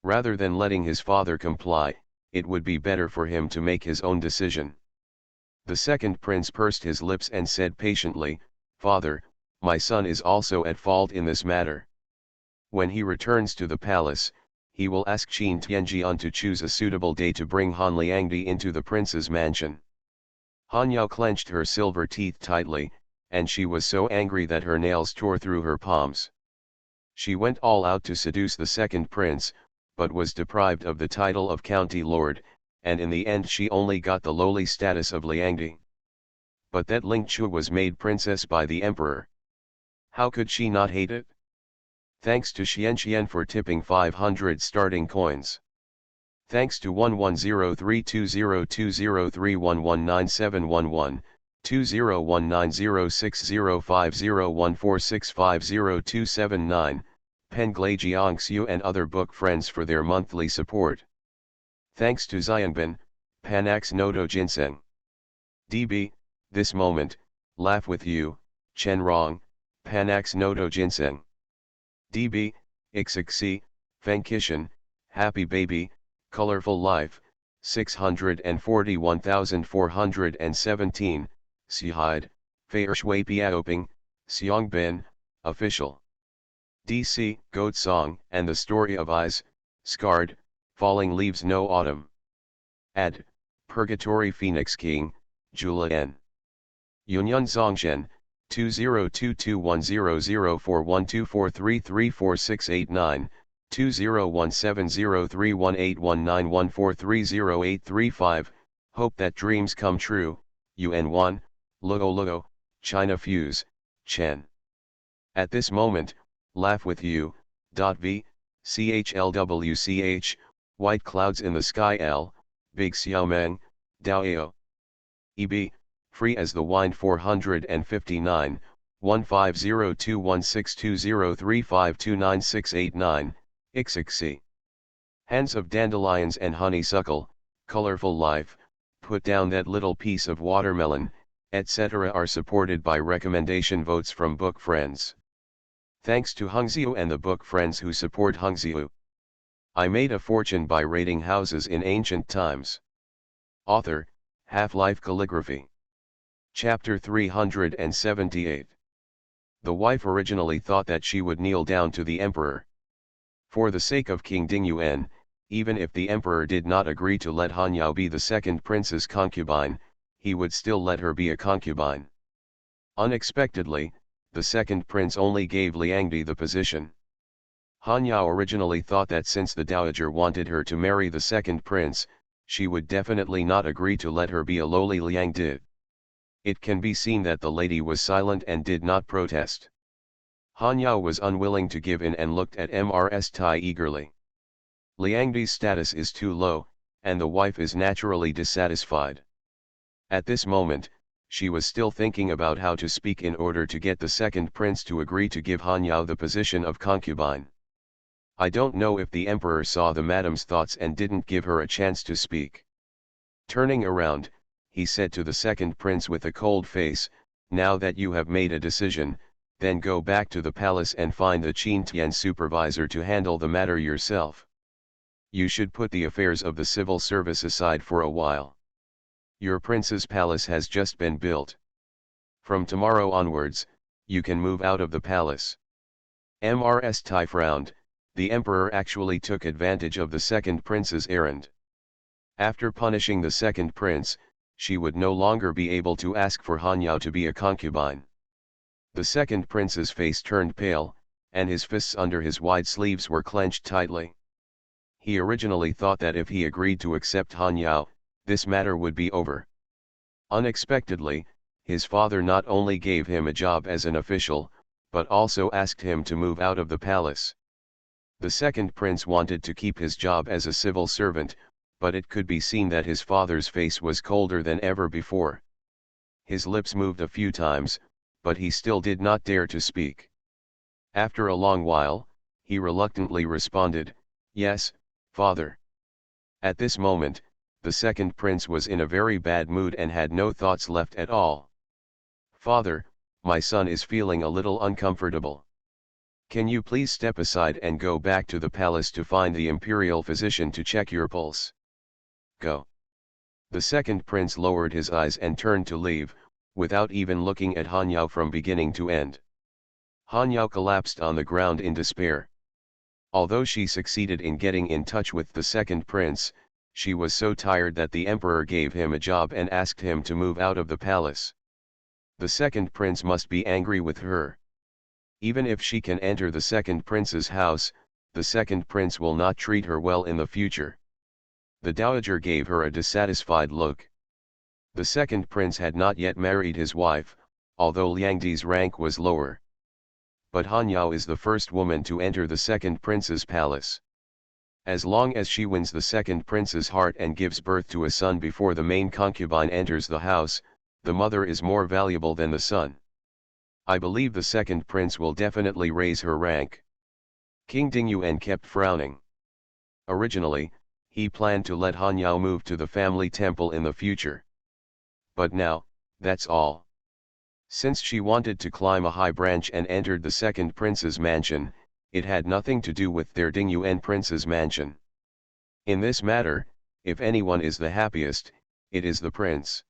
Rather than letting his father comply, it would be better for him to make his own decision. The second prince pursed his lips and said patiently, "Father, my son is also at fault in this matter. When he returns to the palace, he will ask Qin Tianjian to choose a suitable day to bring Han Liangdi into the prince's mansion." Han Yao clenched her silver teeth tightly, and she was so angry that her nails tore through her palms. She went all out to seduce the second prince, but was deprived of the title of county lord, and in the end she only got the lowly status of Liangdi. But that Ling Chu was made princess by the emperor. How could she not hate it? Thanks to Xian for tipping 500 starting coins. Thanks to 1103202031197111, 201906050146500279, Penglai Jiangxiu and other book friends for their monthly support. Thanks to Xianbin, Panax Noto Ginseng. DB, this moment, laugh with you, Chen Rong, Panax Noto Ginseng. DB, Ixixi, Fenkishan, Happy Baby, Colorful Life, 641,417, Sihide, Fei Shui Piaoping, Xiangbin, Official. DC, Goat Song, and the Story of Eyes, Scarred, Falling Leaves No Autumn. Ad, Purgatory Phoenix King, Jula N. Yunyun Zongshen, 202210041243343689, 201703181914308335, Hope That Dreams Come True, UN1, Luo, China Fuse, Chen. At this moment, laugh with you, .v, CHLWCH, White Clouds in the Sky L, Big Xiaomeng, Daoyo. EB, Free as the Wind 459, 15021620352969, Ixixi. Hands of Dandelions and Honeysuckle, Colorful Life, Put Down That Little Piece of Watermelon, etc. are supported by recommendation votes from book friends. Thanks to Hungziu and the book friends who support Hungziu. I made a fortune by raiding houses in ancient times. Author, Half-Life Calligraphy. Chapter 378. The wife originally thought that she would kneel down to the emperor. For the sake of King Dingyuan, even if the emperor did not agree to let Han Yao be the second prince's concubine, he would still let her be a concubine. Unexpectedly, the second prince only gave Liangdi the position. Han Yao originally thought that since the dowager wanted her to marry the second prince, she would definitely not agree to let her be a lowly Liangdi. It can be seen that the lady was silent and did not protest. Han Yao was unwilling to give in and looked at Mrs. Tai eagerly. Liangdi's status is too low, and the wife is naturally dissatisfied. At this moment, she was still thinking about how to speak in order to get the second prince to agree to give Han Yao the position of concubine. I don't know if the emperor saw the madam's thoughts and didn't give her a chance to speak. Turning around, he said to the second prince with a cold face, "Now that you have made a decision, then go back to the palace and find the Qin Tian supervisor to handle the matter yourself. You should put the affairs of the civil service aside for a while. Your prince's palace has just been built. From tomorrow onwards, you can move out of the palace." Mrs. Tai frowned, The emperor actually took advantage of the second prince's errand. After punishing the second prince, she would no longer be able to ask for Han Yao to be a concubine. The second prince's face turned pale, and his fists under his wide sleeves were clenched tightly. He originally thought that if he agreed to accept Han Yao, this matter would be over. Unexpectedly, his father not only gave him a job as an official, but also asked him to move out of the palace. The second prince wanted to keep his job as a civil servant, but it could be seen that his father's face was colder than ever before. His lips moved a few times, but he still did not dare to speak. After a long while, he reluctantly responded, "Yes, father." At this moment, the second prince was in a very bad mood and had no thoughts left at all. "Father, my son is feeling a little uncomfortable. Can you please step aside and go back to the palace to find the imperial physician to check your pulse? Go." The second prince lowered his eyes and turned to leave, without even looking at Han Yao from beginning to end. Han Yao collapsed on the ground in despair. Although she succeeded in getting in touch with the second prince, she was so tired that the emperor gave him a job and asked him to move out of the palace. The second prince must be angry with her. Even if she can enter the second prince's house, the second prince will not treat her well in the future. The dowager gave her a dissatisfied look. The second prince had not yet married his wife, although Liang Di's rank was lower. But Han Yao is the first woman to enter the second prince's palace. As long as she wins the second prince's heart and gives birth to a son before the main concubine enters the house, the mother is more valuable than the son. I believe the second prince will definitely raise her rank. King Dingyuan kept frowning. Originally, he planned to let Han Yao move to the family temple in the future. But now, that's all. Since she wanted to climb a high branch and entered the second prince's mansion, it had nothing to do with their Dingyuan prince's mansion. In this matter, if anyone is the happiest, it is the prince.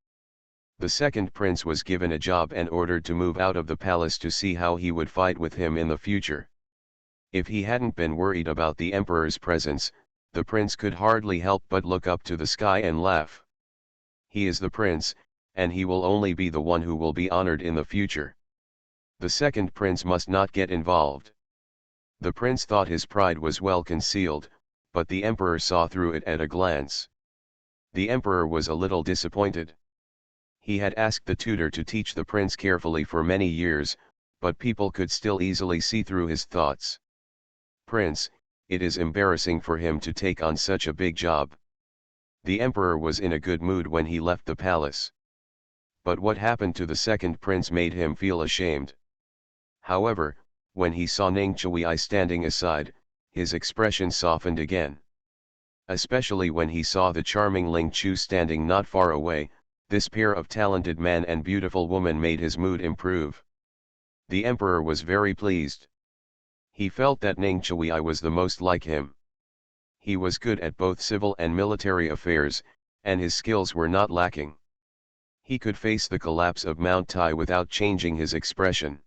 The second prince was given a job and ordered to move out of the palace to see how he would fight with him in the future. If he hadn't been worried about the emperor's presence, the prince could hardly help but look up to the sky and laugh. He is the prince, and he will only be the one who will be honored in the future. The second prince must not get involved. The prince thought his pride was well concealed, but the emperor saw through it at a glance. The emperor was a little disappointed. He had asked the tutor to teach the prince carefully for many years, but people could still easily see through his thoughts. "Prince, it is embarrassing for him to take on such a big job." The emperor was in a good mood when he left the palace. But what happened to the second prince made him feel ashamed. However, when he saw Ning Chui standing aside, his expression softened again. Especially when he saw the charming Ling Chu standing not far away, this pair of talented man and beautiful woman made his mood improve. The emperor was very pleased. He felt that Ning Chui was the most like him. He was good at both civil and military affairs, and his skills were not lacking. He could face the collapse of Mount Tai without changing his expression.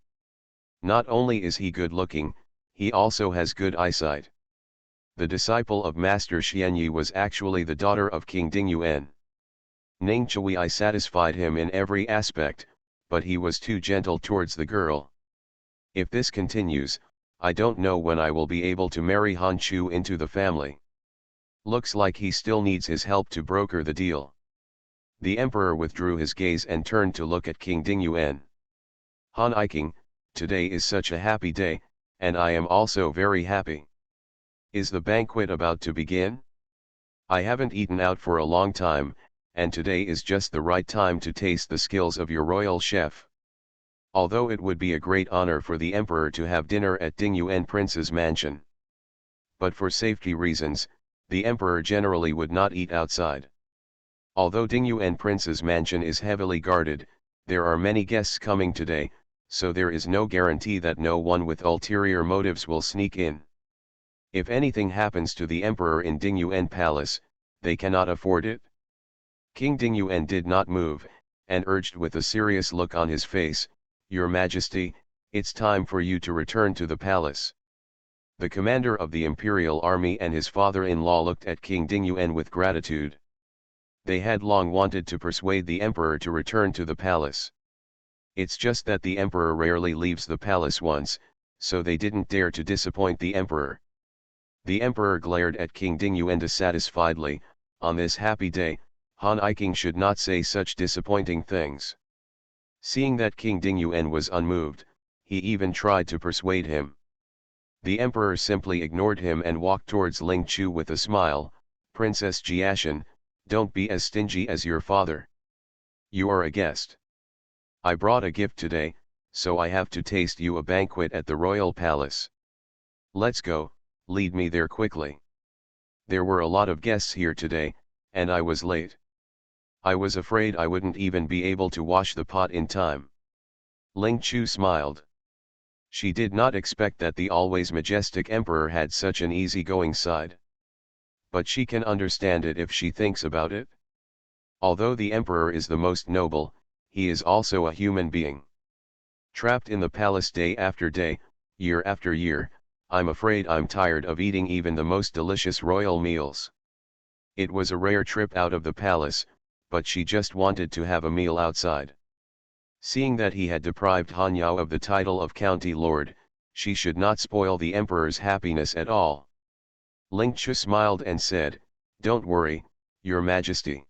Not only is he good-looking, he also has good eyesight. The disciple of Master Xianyi was actually the daughter of King Dingyuan. Ning Chui satisfied him in every aspect, but he was too gentle towards the girl. If this continues, I don't know when I will be able to marry Han Chu into the family. Looks like he still needs his help to broker the deal. The emperor withdrew his gaze and turned to look at King Dingyuan. "Han Iking, today is such a happy day, and I am also very happy. Is the banquet about to begin? I haven't eaten out for a long time, and today is just the right time to taste the skills of your royal chef." Although it would be a great honor for the emperor to have dinner at Dingyuan Prince's mansion. But for safety reasons, the emperor generally would not eat outside. Although Dingyuan Prince's mansion is heavily guarded, there are many guests coming today, so there is no guarantee that no one with ulterior motives will sneak in. If anything happens to the emperor in Dingyuan Palace, they cannot afford it. King Dingyuan did not move, and urged with a serious look on his face, "Your Majesty, it's time for you to return to the palace." The commander of the imperial army and his father-in-law looked at King Dingyuan with gratitude. They had long wanted to persuade the emperor to return to the palace. It's just that the emperor rarely leaves the palace once, so they didn't dare to disappoint the emperor. The emperor glared at King Dingyuan dissatisfiedly. On this happy day, Han Iking should not say such disappointing things. Seeing that King Dingyuan was unmoved, he even tried to persuade him. The emperor simply ignored him and walked towards Ling Chu with a smile. Princess Jiashan, don't be as stingy as your father. You are a guest. I brought a gift today, so I have to taste you a banquet at the royal palace. Let's go, lead me there quickly. There were a lot of guests here today, and I was late. I was afraid I wouldn't even be able to wash the pot in time. Ling Chu smiled. She did not expect that the always majestic emperor had such an easygoing side. But she can understand it if she thinks about it. Although the emperor is the most noble, he is also a human being. Trapped in the palace day after day, year after year, I'm afraid I'm tired of eating even the most delicious royal meals. It was a rare trip out of the palace, but she just wanted to have a meal outside. Seeing that he had deprived Han Yao of the title of county lord, she should not spoil the emperor's happiness at all. Ling Chu smiled and said, "Don't worry, your majesty.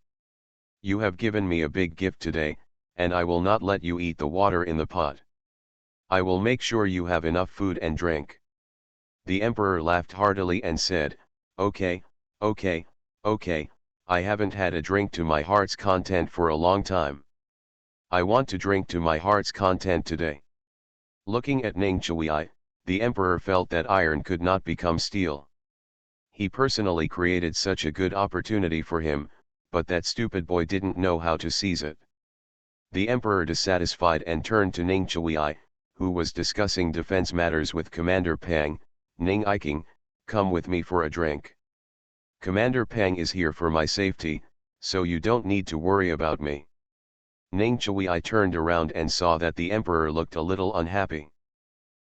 You have given me a big gift today, and I will not let you eat the water in the pot. I will make sure you have enough food and drink." The emperor laughed heartily and said, "Okay, okay, okay, I haven't had a drink to my heart's content for a long time. I want to drink to my heart's content today." Looking at Ning Chui, the emperor felt that iron could not become steel. He personally created such a good opportunity for him, but that stupid boy didn't know how to seize it. The emperor dissatisfied and turned to Ning Chui, who was discussing defense matters with Commander Pang. "Ning Iking, come with me for a drink. Commander Pang is here for my safety, so you don't need to worry about me." Ning Chui turned around and saw that the emperor looked a little unhappy.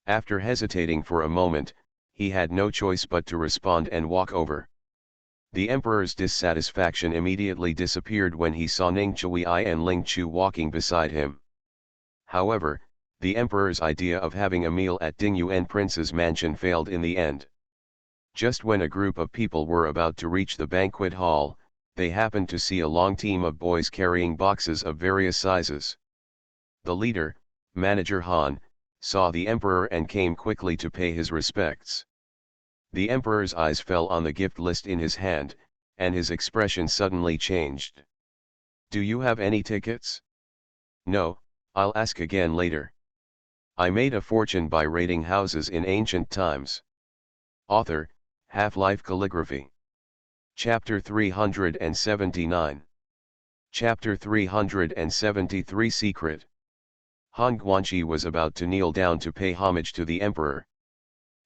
After hesitating for a moment, he had no choice but to respond and walk over. The emperor's dissatisfaction immediately disappeared when he saw Ning Chui and Ling Chu walking beside him. However, the emperor's idea of having a meal at Dingyuan Prince's mansion failed in the end. Just when a group of people were about to reach the banquet hall, they happened to see a long team of boys carrying boxes of various sizes. The leader, Manager Han, saw the emperor and came quickly to pay his respects. The emperor's eyes fell on the gift list in his hand, and his expression suddenly changed. "Do you have any tickets?" "No, I'll ask again later. I made a fortune by raiding houses in ancient times." Author, Half-Life Calligraphy. Chapter 379. Chapter 373 Secret. Han Guanqi was about to kneel down to pay homage to the emperor.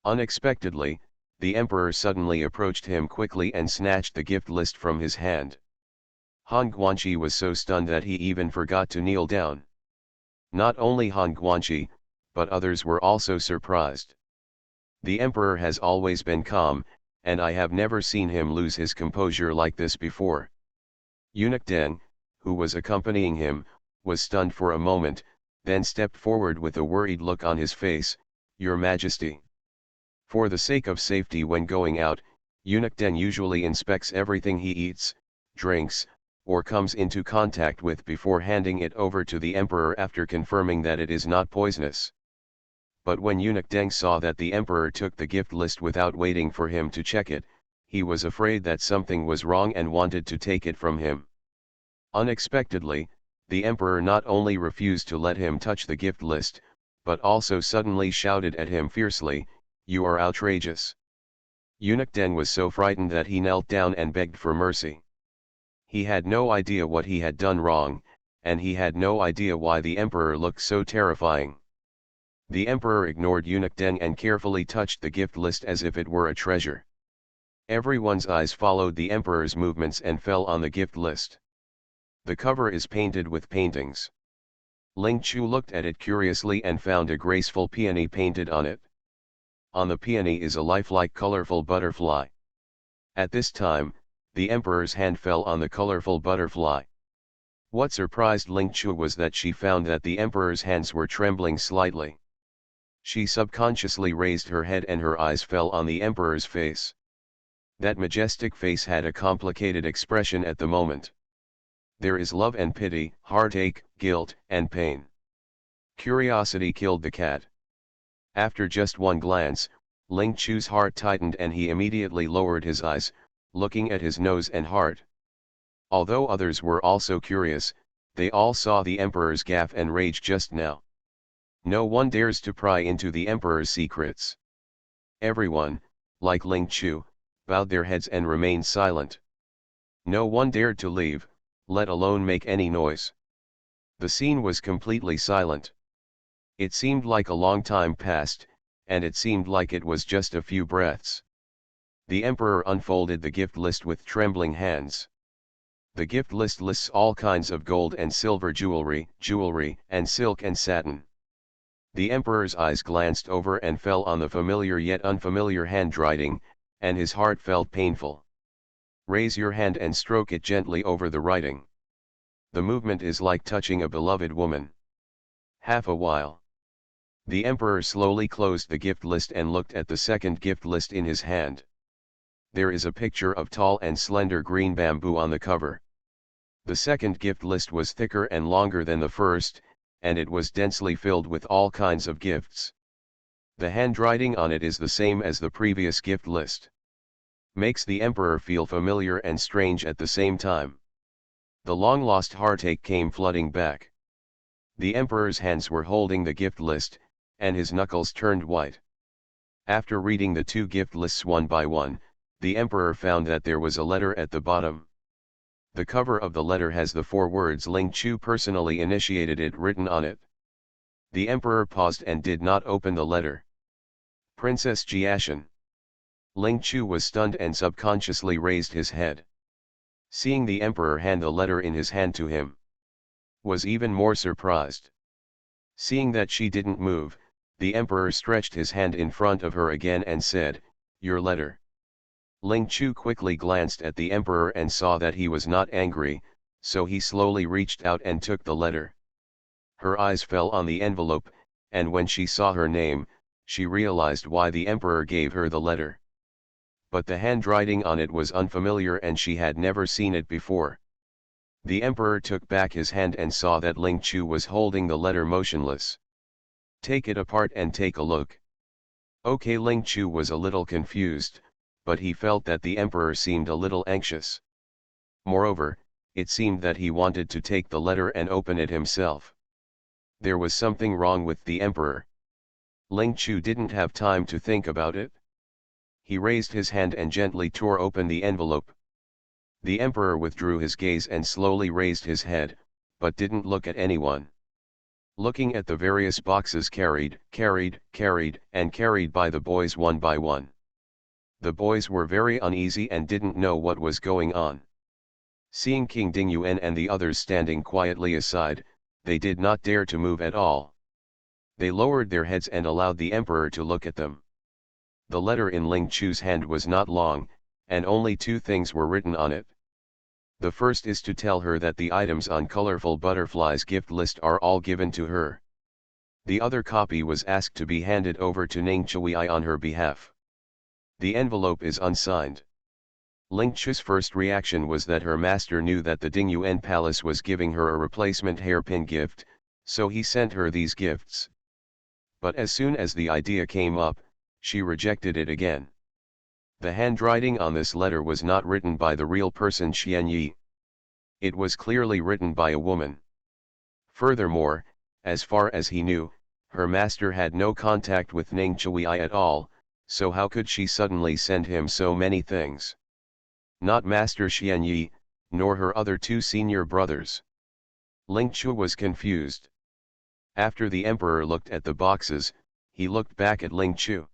Unexpectedly, the emperor suddenly approached him quickly and snatched the gift list from his hand. Han Guanqi was so stunned that he even forgot to kneel down. Not only Han Guanqi, but others were also surprised. The emperor has always been calm, and I have never seen him lose his composure like this before. Eunuch Deng, who was accompanying him, was stunned for a moment, then stepped forward with a worried look on his face. "Your Majesty." For the sake of safety when going out, Eunuch Deng usually inspects everything he eats, drinks, or comes into contact with before handing it over to the emperor after confirming that it is not poisonous. But when Eunuch Deng saw that the emperor took the gift list without waiting for him to check it, he was afraid that something was wrong and wanted to take it from him. Unexpectedly, the emperor not only refused to let him touch the gift list, but also suddenly shouted at him fiercely, "You are outrageous." Eunuch Deng was so frightened that he knelt down and begged for mercy. He had no idea what he had done wrong, and he had no idea why the emperor looked so terrifying. The emperor ignored Eunuch Deng and carefully touched the gift list as if it were a treasure. Everyone's eyes followed the emperor's movements and fell on the gift list. The cover is painted with paintings. Ling Chu looked at it curiously and found a graceful peony painted on it. On the peony is a lifelike colorful butterfly. At this time, the emperor's hand fell on the colorful butterfly. What surprised Ling Chu was that she found that the emperor's hands were trembling slightly. She subconsciously raised her head and her eyes fell on the emperor's face. That majestic face had a complicated expression at the moment. There is love and pity, heartache, guilt, and pain. Curiosity killed the cat. After just one glance, Ling Chu's heart tightened and he immediately lowered his eyes, looking at his nose and heart. Although others were also curious, they all saw the emperor's gaffe and rage just now. No one dares to pry into the emperor's secrets. Everyone, like Ling Chu, bowed their heads and remained silent. No one dared to leave, let alone make any noise. The scene was completely silent. It seemed like a long time passed, and it seemed like it was just a few breaths. The emperor unfolded the gift list with trembling hands. The gift list lists all kinds of gold and silver jewelry, and silk and satin. The emperor's eyes glanced over and fell on the familiar yet unfamiliar handwriting, and his heart felt painful. Raise your hand and stroke it gently over the writing. The movement is like touching a beloved woman. Half a while. The emperor slowly closed the gift list and looked at the second gift list in his hand. There is a picture of tall and slender green bamboo on the cover. The second gift list was thicker and longer than the first, and it was densely filled with all kinds of gifts. The handwriting on it is the same as the previous gift list. Makes the emperor feel familiar and strange at the same time. The long-lost heartache came flooding back. The emperor's hands were holding the gift list, and his knuckles turned white. After reading the two gift lists one by one, the emperor found that there was a letter at the bottom. The cover of the letter has the 4 words Ling Chu personally initiated it written on it. The emperor paused and did not open the letter. Princess Jiashan. Ling Chu was stunned and subconsciously raised his head. Seeing the emperor hand the letter in his hand to him, was even more surprised. Seeing that she didn't move, the emperor stretched his hand in front of her again and said, "Your letter." Ling Chu quickly glanced at the emperor and saw that he was not angry, so he slowly reached out and took the letter. Her eyes fell on the envelope, and when she saw her name, she realized why the emperor gave her the letter. But the handwriting on it was unfamiliar and she had never seen it before. The emperor took back his hand and saw that Ling Chu was holding the letter motionless. "Take it apart and take a look." Okay, Ling Chu was a little confused, but he felt that the emperor seemed a little anxious. Moreover, it seemed that he wanted to take the letter and open it himself. There was something wrong with the emperor. Ling Chu didn't have time to think about it. He raised his hand and gently tore open the envelope. The emperor withdrew his gaze and slowly raised his head, but didn't look at anyone. Looking at the various boxes carried by the boys one by one. The boys were very uneasy and didn't know what was going on. Seeing King Dingyuan and the others standing quietly aside, they did not dare to move at all. They lowered their heads and allowed the emperor to look at them. The letter in Ling Chu's hand was not long, and only 2 things were written on it. The first is to tell her that the items on Colorful Butterfly's gift list are all given to her. The other copy was asked to be handed over to Ning Chui on her behalf. The envelope is unsigned. Ling Chu's first reaction was that her master knew that the Dingyuan Palace was giving her a replacement hairpin gift, so he sent her these gifts. But as soon as the idea came up, she rejected it again. The handwriting on this letter was not written by the real person Xian Yi. It was clearly written by a woman. Furthermore, as far as he knew, her master had no contact with Ning Chui at all, so how could she suddenly send him so many things? Not Master Xian Yi, nor her other 2 senior brothers. Ling Chu was confused. After the emperor looked at the boxes, he looked back at Ling Chu.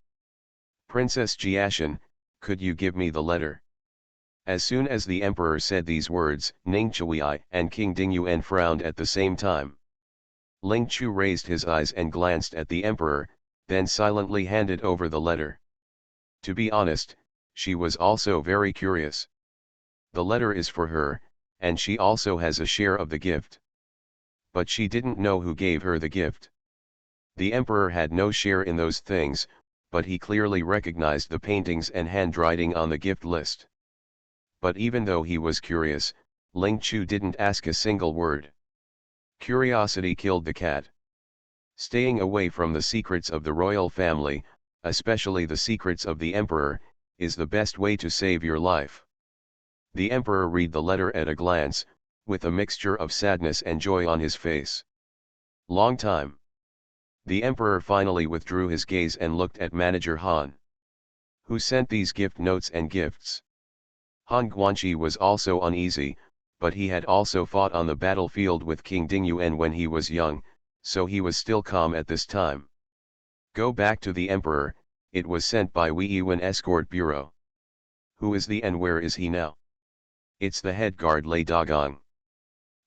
"Princess Jiashan, could you give me the letter?" As soon as the emperor said these words, Ning Chui and King Dingyuan frowned at the same time. Ling Chu raised his eyes and glanced at the emperor, then silently handed over the letter. To be honest, she was also very curious. The letter is for her, and she also has a share of the gift. But she didn't know who gave her the gift. The emperor had no share in those things, but he clearly recognized the paintings and handwriting on the gift list. But even though he was curious, Ling Chu didn't ask a single word. Curiosity killed the cat. Staying away from the secrets of the royal family, especially the secrets of the emperor, is the best way to save your life. The emperor read the letter at a glance, with a mixture of sadness and joy on his face. Long time. The emperor finally withdrew his gaze and looked at manager Han. Who sent these gift notes and gifts? Han Guanqi was also uneasy, but he had also fought on the battlefield with King Dingyuan when he was young, so he was still calm at this time. Go back to the emperor, it was sent by Wei Yuan Escort Bureau. Who is the and where is he now? It's the head guard Lei Dagong.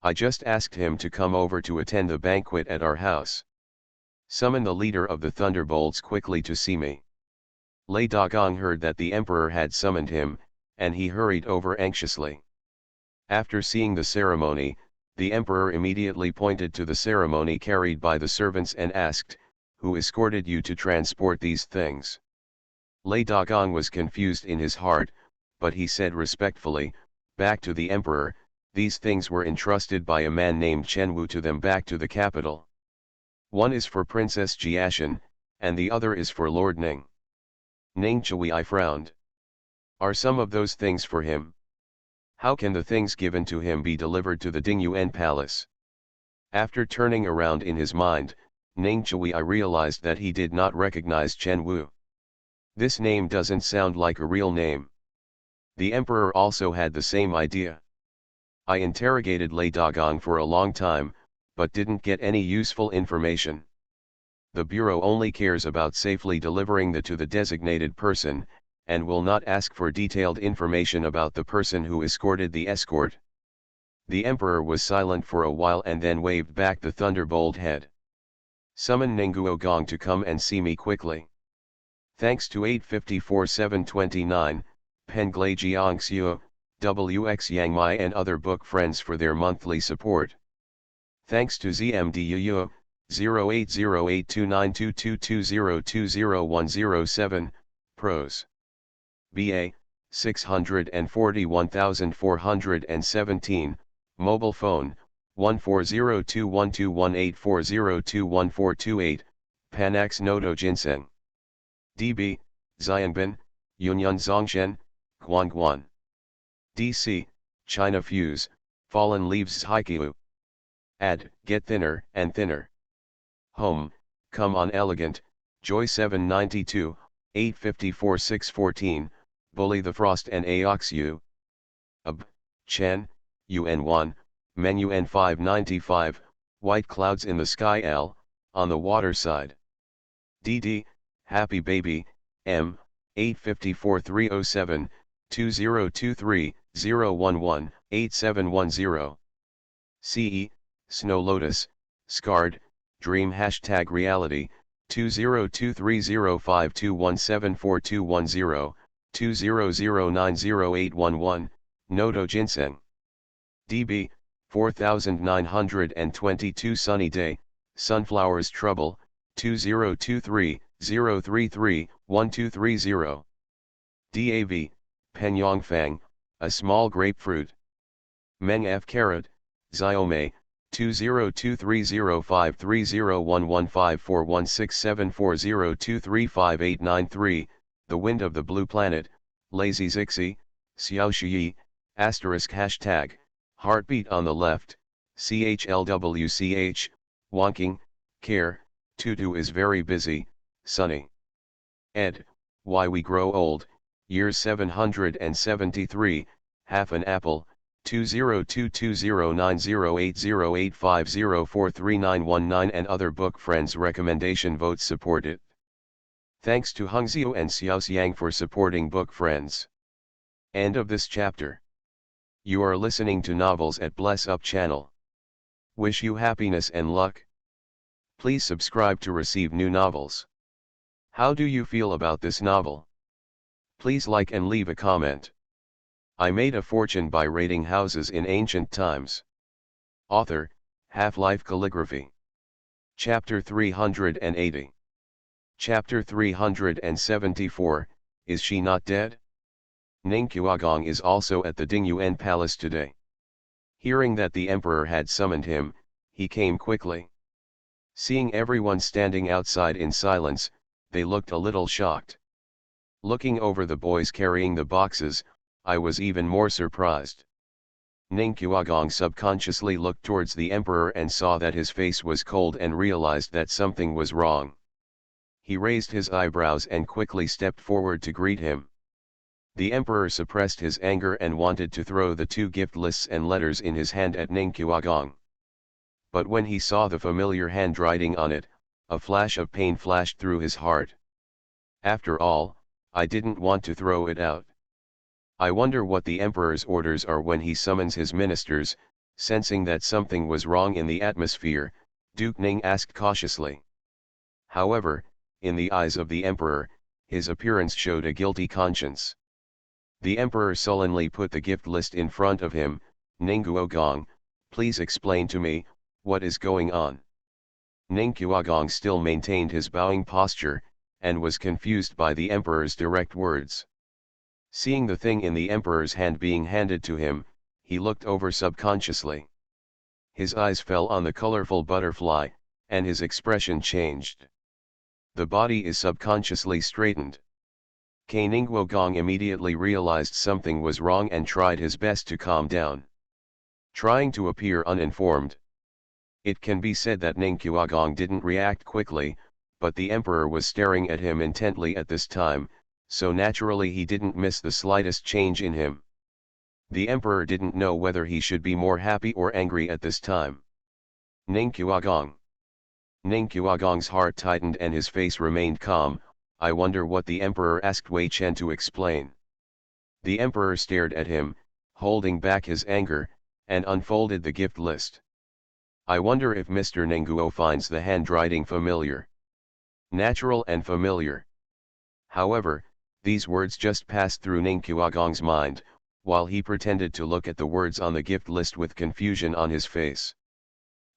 I just asked him to come over to attend the banquet at our house. Summon the leader of the Thunderbolts quickly to see me. Lei Dagong heard that the emperor had summoned him, and he hurried over anxiously. After seeing the ceremony, the emperor immediately pointed to the ceremony carried by the servants and asked, "Who escorted you to transport these things?" Lei Dagong was confused in his heart, but he said respectfully, back to the emperor, "These things were entrusted by a man named Chen Wu to them back to the capital. One is for Princess Jiashan, and the other is for Lord Ning." Ning Chui frowned. Are some of those things for him? How can the things given to him be delivered to the Dingyuan palace? After turning around in his mind, Ning Chui realized that he did not recognize Chen Wu. This name doesn't sound like a real name. The emperor also had the same idea. I interrogated Lei Dagong for a long time, but didn't get any useful information. The bureau only cares about safely delivering to the designated person, and will not ask for detailed information about the person who escorted the escort. The emperor was silent for a while and then waved back the thunderbolt head. Summon Ningguo Gong to come and see me quickly. Thanks to 854-729, Penglai Jiangxiu, WX Yang Mai and other book friends for their monthly support. Thanks to ZMDUU, 0808292220201007, Pros. BA, 641,417, Mobile Phone, 1402121840214228, Panax Nodo Ginseng. DB, Xianbin, Yunyan Zongshen, Guangguan. DC, China Fuse, Fallen Leaves Haiku. Ad, Get Thinner and Thinner. Home, Come On Elegant, Joy 792, 854-614, Bully the Frost and Aoxu. Ab, Chen, UN1, Menu N595, White Clouds in the Sky L, On the Water Side. DD, Happy Baby, M, 854-307, 2023-011-8710. CE, Snow Lotus, Scarred, Dream #reality, 20230521742110, 20090811, Nodo Ginseng. DB, 4922 Sunny Day, Sunflowers Trouble, 2023-033-1230. DAV, Penyong Fang, A Small Grapefruit. Meng F. Carrot, Xiaomei, 20205305301154167402358893, The Wind of the Blue Planet, Lazy Zixi, Xiao Shi, asterisk hashtag, Heartbeat on the left, CHLWCH, Wonking, Care, Tutu is very busy, Sunny. Ed, Why We Grow Old, Years 773, Half an Apple, 202209080850439119 and other book friends recommendation votes support it. Thanks to Hungzio and Xiaoxiang for supporting book friends. End of this chapter. You are listening to Novels at Bless Up channel. Wish you happiness and luck. Please subscribe to receive new novels. How do you feel about this novel? Please like and leave a comment. I made a fortune by raiding houses in ancient times. Author, Half-Life Calligraphy. Chapter 380. Chapter 374, Is She Not Dead? Ning Qiagong is also at the Dingyuan Palace today. Hearing that the emperor had summoned him, he came quickly. Seeing everyone standing outside in silence, they looked a little shocked. Looking over the boys carrying the boxes, I was even more surprised. Ning Qiagong subconsciously looked towards the emperor and saw that his face was cold and realized that something was wrong. He raised his eyebrows and quickly stepped forward to greet him. The emperor suppressed his anger and wanted to throw the 2 gift lists and letters in his hand at Ning Qiagong. But when he saw the familiar handwriting on it, a flash of pain flashed through his heart. After all, I didn't want to throw it out. I wonder what the emperor's orders are when he summons his ministers. Sensing that something was wrong in the atmosphere, Duke Ning asked cautiously. However, in the eyes of the emperor, his appearance showed a guilty conscience. The emperor sullenly put the gift list in front of him. Ning Qiagong, please explain to me, what is going on? Ning Qiagong still maintained his bowing posture, and was confused by the emperor's direct words. Seeing the thing in the emperor's hand being handed to him, he looked over subconsciously. His eyes fell on the colorful butterfly, and his expression changed. The body is subconsciously straightened. Ning Qiagong immediately realized something was wrong and tried his best to calm down. Trying to appear uninformed. It can be said that Ning Qiagong didn't react quickly, but the emperor was staring at him intently at this time, so naturally he didn't miss the slightest change in him. The emperor didn't know whether he should be more happy or angry at this time. Ning Qiagong. Ning Qiagong's heart tightened and his face remained calm. I wonder what the emperor asked Wei Chen to explain. The emperor stared at him, holding back his anger, and unfolded the gift list. I wonder if Mr. Ningguo finds the handwriting familiar. Natural and familiar. However, these words just passed through Ning Qiagong's mind, while he pretended to look at the words on the gift list with confusion on his face.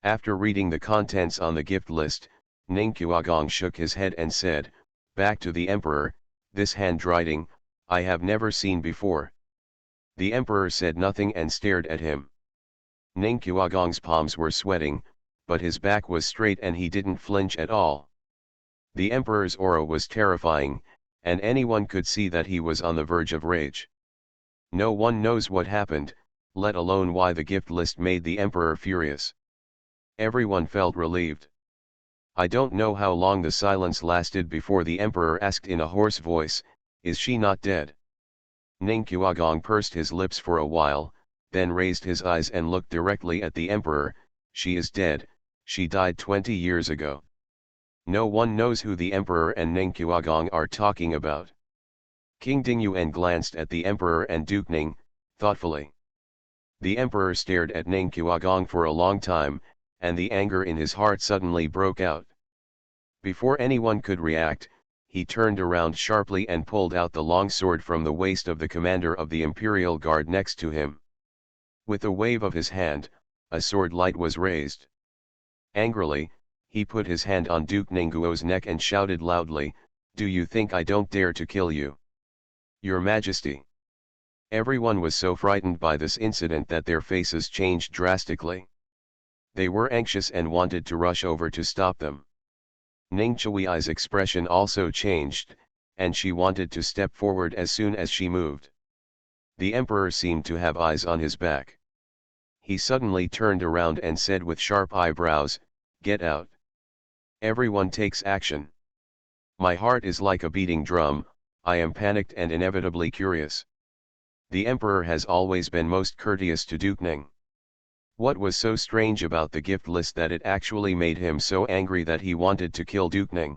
After reading the contents on the gift list, Ning Qiagong shook his head and said, back to the emperor, this handwriting, I have never seen before. The emperor said nothing and stared at him. Ning Qiagong's palms were sweating, but his back was straight and he didn't flinch at all. The emperor's aura was terrifying, and anyone could see that he was on the verge of rage. No one knows what happened, let alone why the gift list made the emperor furious. Everyone felt relieved. I don't know how long the silence lasted before the emperor asked in a hoarse voice, is she not dead? Ning Qiagong pursed his lips for a while, then raised his eyes and looked directly at the emperor. She is dead, she died 20 years ago. No one knows who the emperor and Ning Qiagong are talking about. King Dingyuan glanced at the emperor and Duke Ning, thoughtfully. The emperor stared at Ning Qiagong for a long time, and the anger in his heart suddenly broke out. Before anyone could react, he turned around sharply and pulled out the long sword from the waist of the commander of the Imperial Guard next to him. With a wave of his hand, a sword light was raised. Angrily, he put his hand on Duke Ningguo's neck and shouted loudly, do you think I don't dare to kill you? Your Majesty. Everyone was so frightened by this incident that their faces changed drastically. They were anxious and wanted to rush over to stop them. Ning Qiui's expression also changed, and she wanted to step forward as soon as she moved. The emperor seemed to have eyes on his back. He suddenly turned around and said with sharp eyebrows, get out. Everyone takes action. My heart is like a beating drum, I am panicked and inevitably curious. The emperor has always been most courteous to Duke Ning. What was so strange about the gift list that it actually made him so angry that he wanted to kill Duke Ning?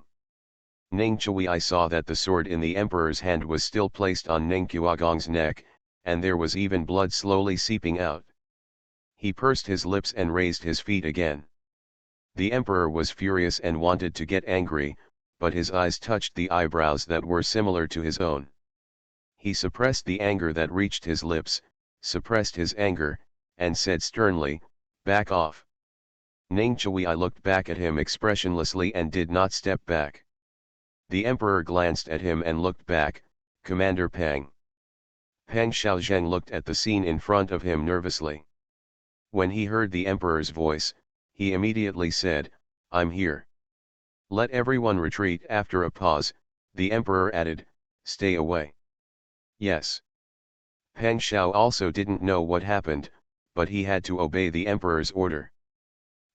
Ning Qiui saw that the sword in the emperor's hand was still placed on Ning Qiagong's neck, and there was even blood slowly seeping out. He pursed his lips and raised his feet again. The emperor was furious and wanted to get angry, but his eyes touched the eyebrows that were similar to his own. He suppressed the anger that reached his lips, suppressed his anger, and said sternly, "Back off." Ning Chui looked back at him expressionlessly and did not step back. The emperor glanced at him and looked back, "Commander Pang." Pang Xiaozheng looked at the scene in front of him nervously. When he heard the emperor's voice, he immediately said, "I'm here." "Let everyone retreat." After a pause, the emperor added, "Stay away." "Yes." Pang Xiao also didn't know what happened, but he had to obey the emperor's order.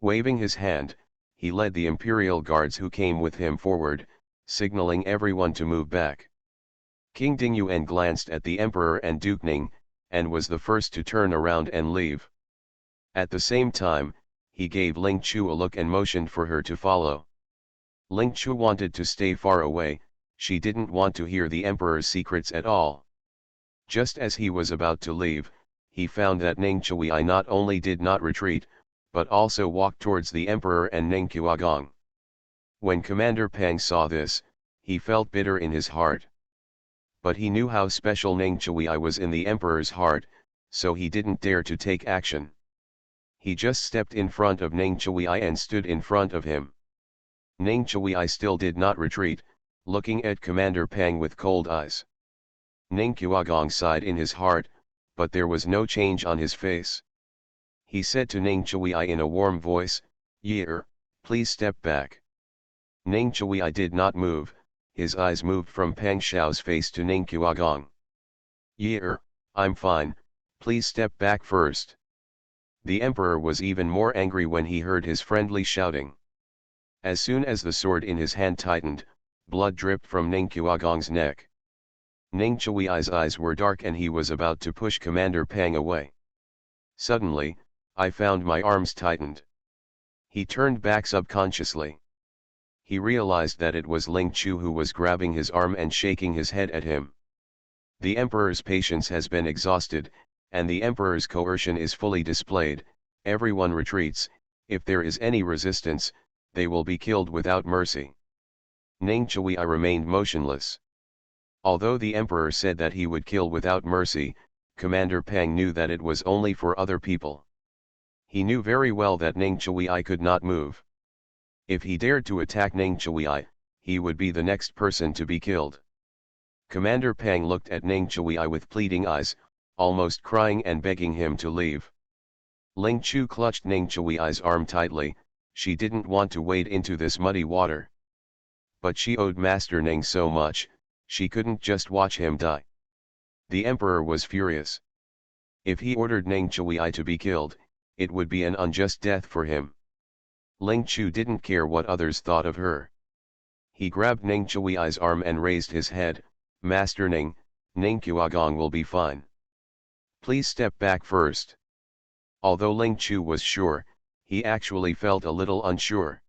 Waving his hand, he led the imperial guards who came with him forward, signaling everyone to move back. King Dingyuan glanced at the emperor and Duke Ning, and was the first to turn around and leave. At the same time, he gave Ling Chu a look and motioned for her to follow. Ling Chu wanted to stay far away, she didn't want to hear the emperor's secrets at all. Just as he was about to leave, he found that Ning Chui not only did not retreat, but also walked towards the emperor and Ning Qiagong. When Commander Pang saw this, he felt bitter in his heart. But he knew how special Ning Chui was in the emperor's heart, so he didn't dare to take action. He just stepped in front of Ning Chui and stood in front of him. Ning Chui still did not retreat, looking at Commander Pang with cold eyes. Ning Qiagong sighed in his heart, but there was no change on his face. He said to Ning Chui in a warm voice, "Year, please step back." Ning Chui did not move, his eyes moved from Pang Xiao's face to Ning Qiagong. "Year, I'm fine, please step back first." The emperor was even more angry when he heard his friendly shouting. As soon as the sword in his hand tightened, blood dripped from Ning Qiagong's neck. Ning Chui's eyes were dark and he was about to push Commander Pang away. Suddenly, I found my arms tightened. He turned back subconsciously. He realized that it was Ling Chu who was grabbing his arm and shaking his head at him. The emperor's patience has been exhausted, and the emperor's coercion is fully displayed. Everyone retreats. If there is any resistance, they will be killed without mercy. Ning Chui remained motionless. Although the emperor said that he would kill without mercy, Commander Pang knew that it was only for other people. He knew very well that Ning Chui could not move. If he dared to attack Ning Chui, he would be the next person to be killed. Commander Pang looked at Ning Chui with pleading eyes, almost crying and begging him to leave. Ling Chu clutched Ning Chui's arm tightly, she didn't want to wade into this muddy water. But she owed Master Ning so much, she couldn't just watch him die. The emperor was furious. If he ordered Ning Chui to be killed, it would be an unjust death for him. Ling Chu didn't care what others thought of her. He grabbed Ning Chui's arm and raised his head, "Master Ning, Ning Qiagong will be fine. Please step back first." Although Ling Chu was sure, he actually felt a little unsure.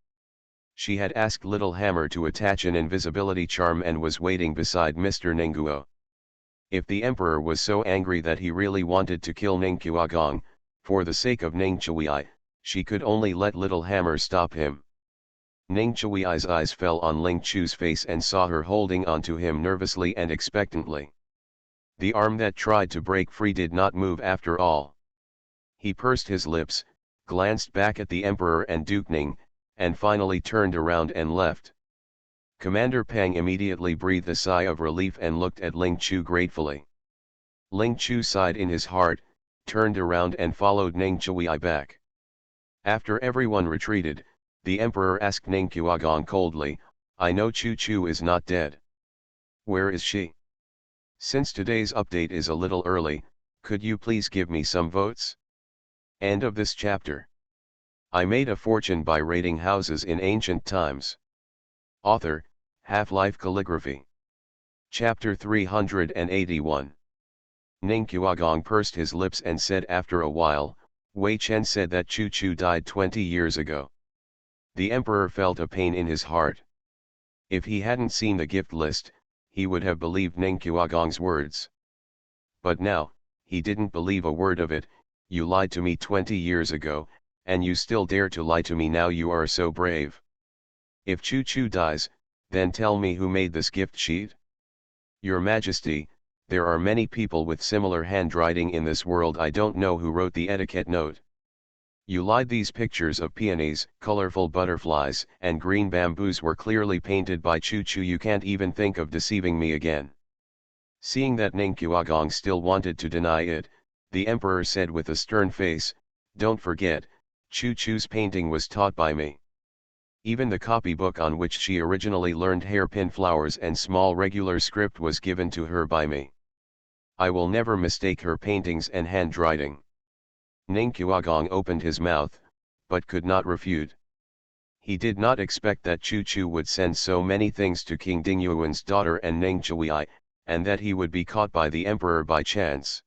She had asked Little Hammer to attach an invisibility charm and was waiting beside Mr. Ningguo. If the emperor was so angry that he really wanted to kill Ning Qiagong, for the sake of Ning Chui, she could only let Little Hammer stop him. Ning Chui's eyes fell on Ling Chu's face and saw her holding on to him nervously and expectantly. The arm that tried to break free did not move after all. He pursed his lips, glanced back at the emperor and Duke Ning, and finally turned around and left. Commander Pang immediately breathed a sigh of relief and looked at Ling Chu gratefully. Ling Chu sighed in his heart, turned around and followed Ning Chui back. After everyone retreated, the emperor asked Ning Qiagong coldly, "I know Chu Chu is not dead. Where is she? Since today's update is a little early, could you please give me some votes?" End of this chapter. I made a fortune by raiding houses in ancient times. Author, Half-Life Calligraphy. Chapter 381. Ning Qiagong pursed his lips and said after a while, "Wei Chen said that Chu Chu died 20 years ago." The emperor felt a pain in his heart. If he hadn't seen the gift list, he would have believed Ning Qiagong's words. But now, he didn't believe a word of it. "You lied to me 20 years ago, and you still dare to lie to me now. You are so brave. If Chu Chu dies, Then tell me who made this gift sheet? Your Majesty, there are many people with similar handwriting in this world. I don't know who wrote the etiquette note. You lied. These pictures of peonies, colorful butterflies, and green bamboos were clearly painted by Chu Chu. You can't even think of deceiving me again. Seeing that Ning Qiuagong still wanted to deny it, the emperor said with a stern face, "Don't forget, Chu Chu's painting was taught by me. Even the copybook on which she originally learned hairpin flowers and small regular script was given to her by me. I will never mistake her paintings and handwriting." Ning Qiuagong opened his mouth, but could not refute. He did not expect that Chu Chu would send so many things to King Dingyuan's daughter and Ning Chui, and that he would be caught by the emperor by chance.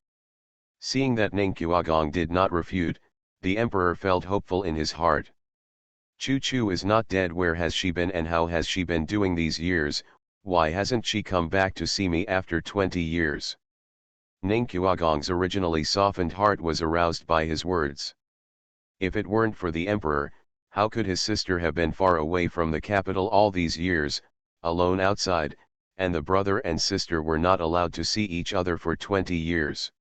Seeing that Ning Qiuagong did not refute, the emperor felt hopeful in his heart. Chu Chu is not dead. Where has she been and how has she been doing these years? Why hasn't she come back to see me after 20 years? Ning Qiuagong's originally softened heart was aroused by his words. If it weren't for the emperor, how could his sister have been far away from the capital all these years, alone outside, and the brother and sister were not allowed to see each other for 20 years?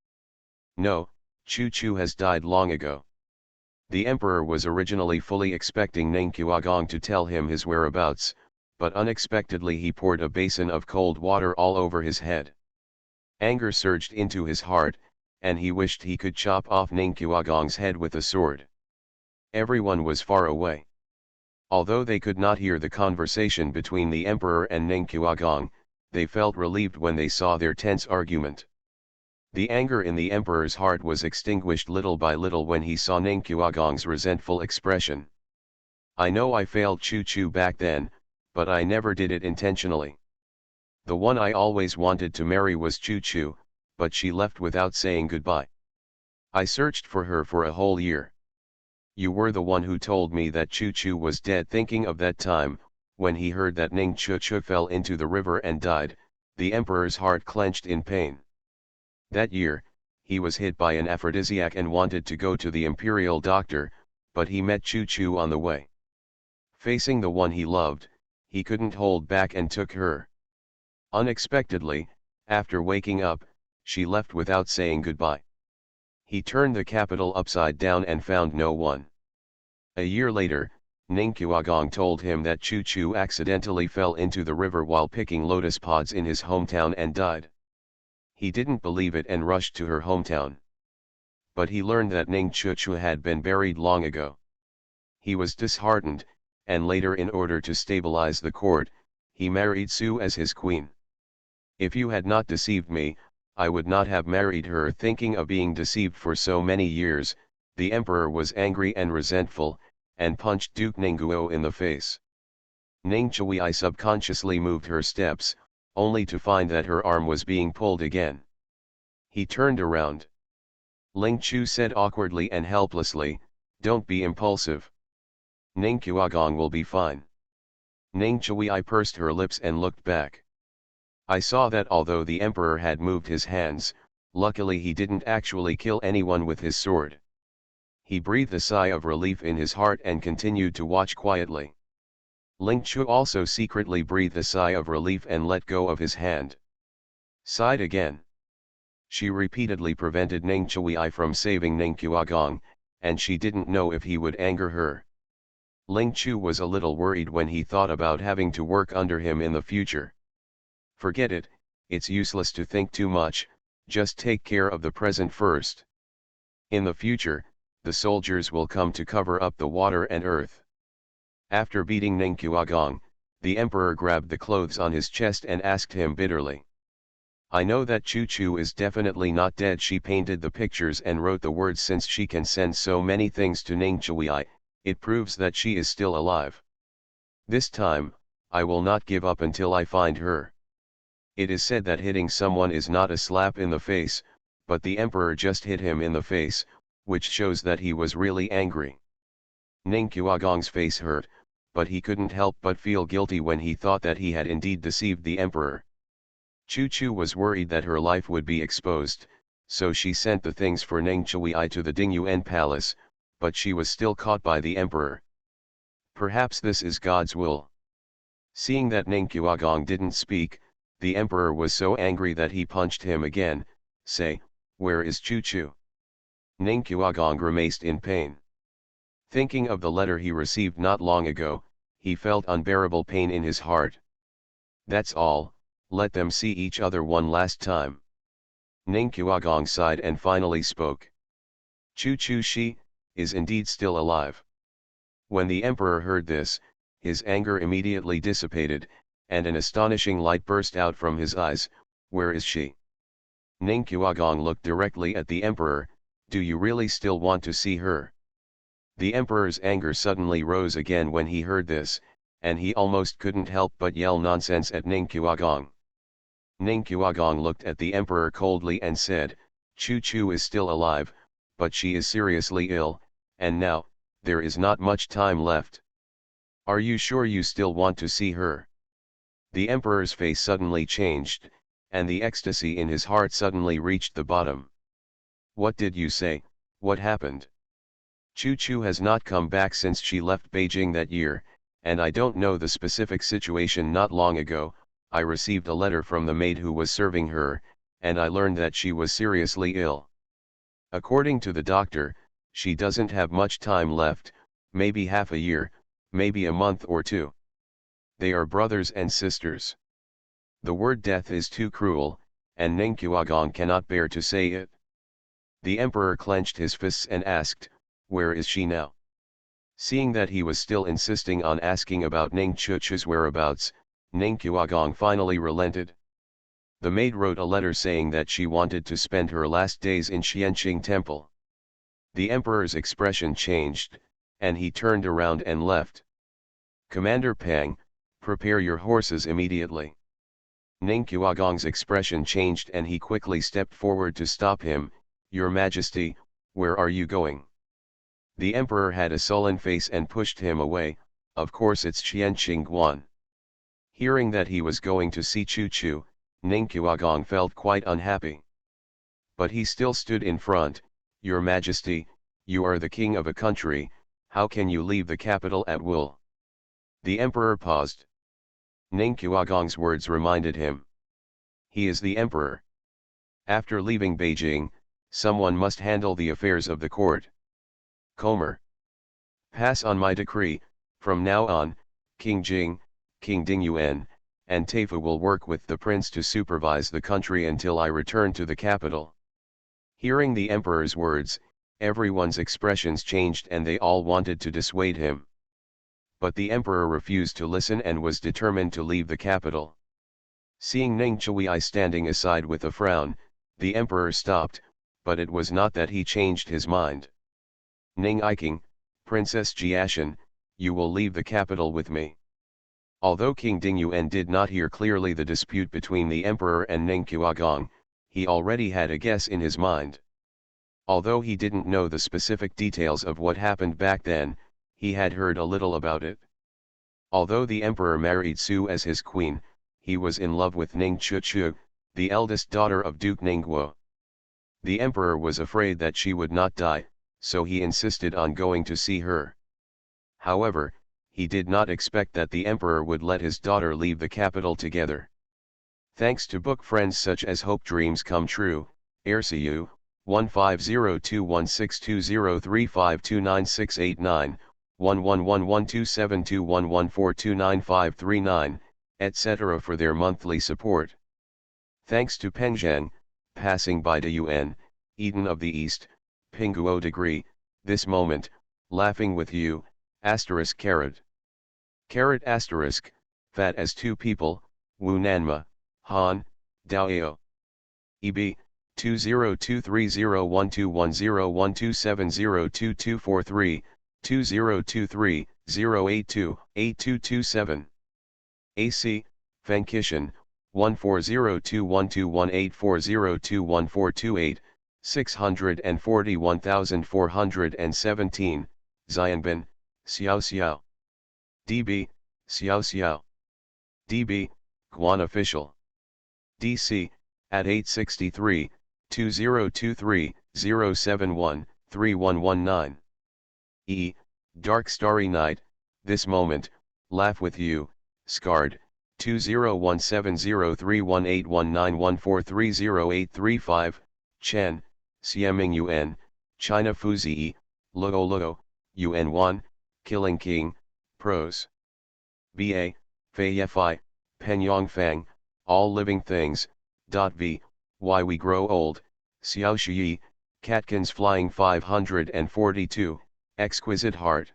No, Chu Chu has died long ago. The emperor was originally fully expecting Ning Qiuagong to tell him his whereabouts, but unexpectedly he poured a basin of cold water all over his head. Anger surged into his heart, and he wished he could chop off Ning Qiuagong's head with a sword. Everyone was far away. Although they could not hear the conversation between the emperor and Ning Qiuagong, they felt relieved when they saw their tense argument. The anger in the emperor's heart was extinguished little by little when he saw Ning Qiuagong's resentful expression. "I know I failed Chu Chu back then, but I never did it intentionally. The one I always wanted to marry was Chu Chu, but she left without saying goodbye. I searched for her for a whole year. You were the one who told me that Chu Chu was dead." Thinking of that time, when he heard that Ning Chu Chu fell into the river and died, the emperor's heart clenched in pain. That year, he was hit by an aphrodisiac and wanted to go to the imperial doctor, but he met Chu Chu on the way. Facing the one he loved, he couldn't hold back and took her. Unexpectedly, after waking up, she left without saying goodbye. He turned the capital upside down and found no one. A year later, Ning Qiuagong told him that Chu Chu accidentally fell into the river while picking lotus pods in his hometown and died. He didn't believe it and rushed to her hometown. But he learned that Ning Chu Chu had been buried long ago. He was disheartened, and later, in order to stabilize the court, he married Su as his queen. "If you had not deceived me, I would not have married her." Thinking of being deceived for so many years, the emperor was angry and resentful, and punched Duke Ningguo in the face. Ning Chui subconsciously moved her steps, only to find that her arm was being pulled again. He turned around. Ling Chu said awkwardly and helplessly, "Don't be impulsive. Ning Qiuagong will be fine." Ning Chui pursed her lips and looked back. I saw that although the emperor had moved his hands, luckily he didn't actually kill anyone with his sword. He breathed a sigh of relief in his heart and continued to watch quietly. Ling Chu also secretly breathed a sigh of relief and let go of his hand. Sighed again. She repeatedly prevented Ning Chui from saving Ning Qiuagong, and she didn't know if he would anger her. Ling Chu was a little worried when he thought about having to work under him in the future. "Forget it, it's useless to think too much, just take care of the present first. In the future, the soldiers will come to cover up the water and earth." After beating Ning Qiuagong, the emperor grabbed the clothes on his chest and asked him bitterly, "I know that Chu Chu is definitely not dead. She painted the pictures and wrote the words. Since she can send so many things to Ning Chui, it proves that she is still alive. This time, I will not give up until I find her." It is said that hitting someone is not a slap in the face, but the emperor just hit him in the face, which shows that he was really angry. Ning Qiuagong's face hurt, but he couldn't help but feel guilty when he thought that he had indeed deceived the emperor. Chu Chu was worried that her life would be exposed, so she sent the things for Ning Chui to the Dingyuan palace, but she was still caught by the emperor. "Perhaps this is God's will. Seeing that Ning Qiuagong didn't speak, the emperor was so angry that he punched him again. Say, where is Chu Chu? Ning Qiuagong grimaced in pain. Thinking of the letter he received not long ago, he felt unbearable pain in his heart. That's all, let them see each other one last time. Ning Qiuagong sighed and finally spoke. Chu Chu she is indeed still alive. When the emperor heard this, his anger immediately dissipated, and an astonishing light burst out from his eyes. Where is she? Ning Qiuagong looked directly at the emperor. Do you really still want to see her? The emperor's anger suddenly rose again when he heard this, and he almost couldn't help but yell nonsense at Ning Qiuagong. Ning Qiuagong looked at the emperor coldly and said, Chu Chu is still alive, but she is seriously ill, and now, there is not much time left. Are you sure you still want to see her? The emperor's face suddenly changed, and the ecstasy in his heart suddenly reached the bottom. What did you say? What happened? Chu Chu has not come back since she left Beijing that year, and I don't know the specific situation. Not long ago, I received a letter from the maid who was serving her, and I learned that she was seriously ill. According to the doctor, she doesn't have much time left, maybe half a year, maybe a month or two. They are brothers and sisters. The word death is too cruel, and Ning Qiuagong cannot bear to say it. The emperor clenched his fists and asked, where is she now? Seeing that he was still insisting on asking about Ning Chuchu's whereabouts, Ning Qiuagong finally relented. The maid wrote a letter saying that she wanted to spend her last days in Xianqing Temple. The emperor's expression changed, and he turned around and left. Commander Pang, prepare your horses immediately. Ning Qiuagong's expression changed and he quickly stepped forward to stop him. Your Majesty, where are you going? The emperor had a sullen face and pushed him away. Of course it's Xianqing Guan. Hearing that he was going to see Chu Chu, Ning Qiuagong felt quite unhappy. But he still stood in front. Your Majesty, you are the king of a country, how can you leave the capital at will? The emperor paused. Ning Qiuagong's words reminded him. He is the emperor. After leaving Beijing, someone must handle the affairs of the court. Comer. Pass on my decree. From now on, King Jing, King Dingyuan, and Taifu will work with the prince to supervise the country until I return to the capital. Hearing the emperor's words, everyone's expressions changed and they all wanted to dissuade him. But the emperor refused to listen and was determined to leave the capital. Seeing Ning Chui standing aside with a frown, the emperor stopped, but it was not that he changed his mind. Ning Iking, Princess Jiashan, you will leave the capital with me. Although King Dingyuan did not hear clearly the dispute between the emperor and Ning Qiuagong, he already had a guess in his mind. Although he didn't know the specific details of what happened back then, he had heard a little about it. Although the emperor married Su as his queen, he was in love with Ning Chuchu, the eldest daughter of Duke Ningguo. The emperor was afraid that she would not die, so he insisted on going to see her. However, he did not expect that the emperor would let his daughter leave the capital together. Thanks to book friends such as Hope Dreams Come True, AirCU, 15021620352969, 11112721142959, etc. for their monthly support. Thanks to Pengzhang, Passing by de Yuan, Eden of the East, Pinguo Degree, This Moment, Laughing with You, asterisk carrot. Carrot asterisk, Fat as Two People, Wu Nanma, Han, Daoyo. EB, 202301210127022243, 2023-082-8227. AC, Fenkishan, 1402121840214228, 641417, Xianbin, Xiao Xiao. DB, Xiao Xiao. DB, Guan Official. DC, at 863, 2023, 071, 3119. E, Dark Starry Night, This Moment, Laugh with You, Scard, 201703181914308835, Chen, Xieming Yuan, China Fuzii, Luo Luo, Yuan Wan, Killing King, Prose. Ba, Fei Fi, Penyong Fang, All Living Things, v, Why We Grow Old, Xiao Shi, Catkins Flying 542, Exquisite Heart.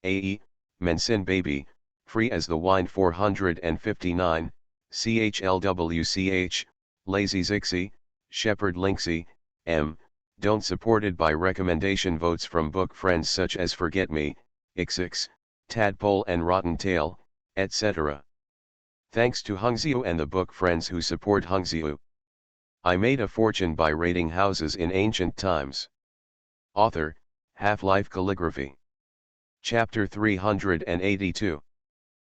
Ae, Mensin Baby, Free as the Wine 459, CHLWCH, Lazy Zixi, Shepherd Linksy, M, don't supported by recommendation votes from book friends such as Forget Me, Ixix, Tadpole and Rotten Tail, etc. Thanks to Hungziu and the book friends who support Hungziu. I made a fortune by raiding houses in ancient times. Author, Half-Life Calligraphy. Chapter 382.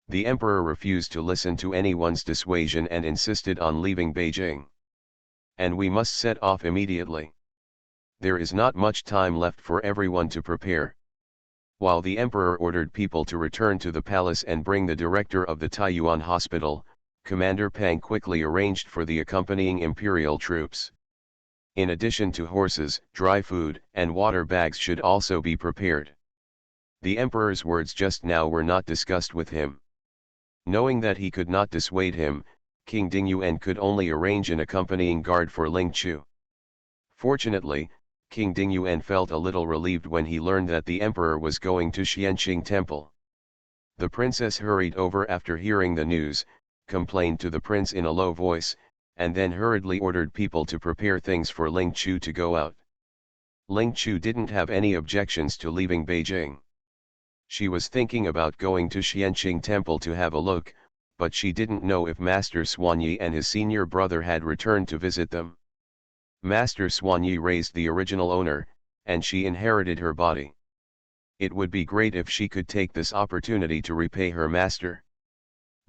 The emperor refused to listen to anyone's dissuasion and insisted on leaving Beijing. And we must set off immediately. There is not much time left for everyone to prepare. While the emperor ordered people to return to the palace and bring the director of the Taiyuan hospital, Commander Pang quickly arranged for the accompanying imperial troops. In addition to horses, dry food and water bags should also be prepared. The emperor's words just now were not discussed with him. Knowing that he could not dissuade him, King Dingyuan could only arrange an accompanying guard for Ling Chu. Fortunately, King Dingyuan felt a little relieved when he learned that the emperor was going to Xianqing Temple. The princess hurried over after hearing the news, complained to the prince in a low voice, and then hurriedly ordered people to prepare things for Ling Chu to go out. Ling Chu didn't have any objections to leaving Beijing. She was thinking about going to Xianqing Temple to have a look, but she didn't know if Master Xuanyi and his senior brother had returned to visit them. Master Xuanyi raised the original owner, and she inherited her body. It would be great if she could take this opportunity to repay her master.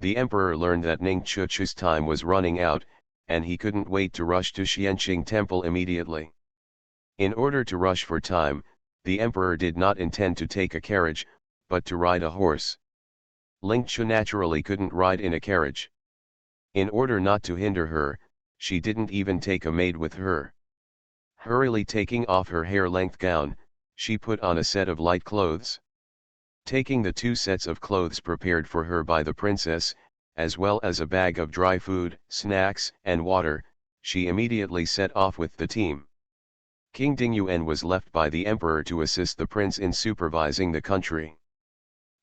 The emperor learned that Ning Chuchu's time was running out, and he couldn't wait to rush to Xianqing Temple immediately. In order to rush for time, the emperor did not intend to take a carriage, but to ride a horse. Ling Chu naturally couldn't ride in a carriage. In order not to hinder her, she didn't even take a maid with her. Hurriedly taking off her hair-length gown, she put on a set of light clothes. Taking the 2 sets of clothes prepared for her by the princess, as well as a bag of dry food, snacks, and water, she immediately set off with the team. King Dingyuan was left by the emperor to assist the prince in supervising the country.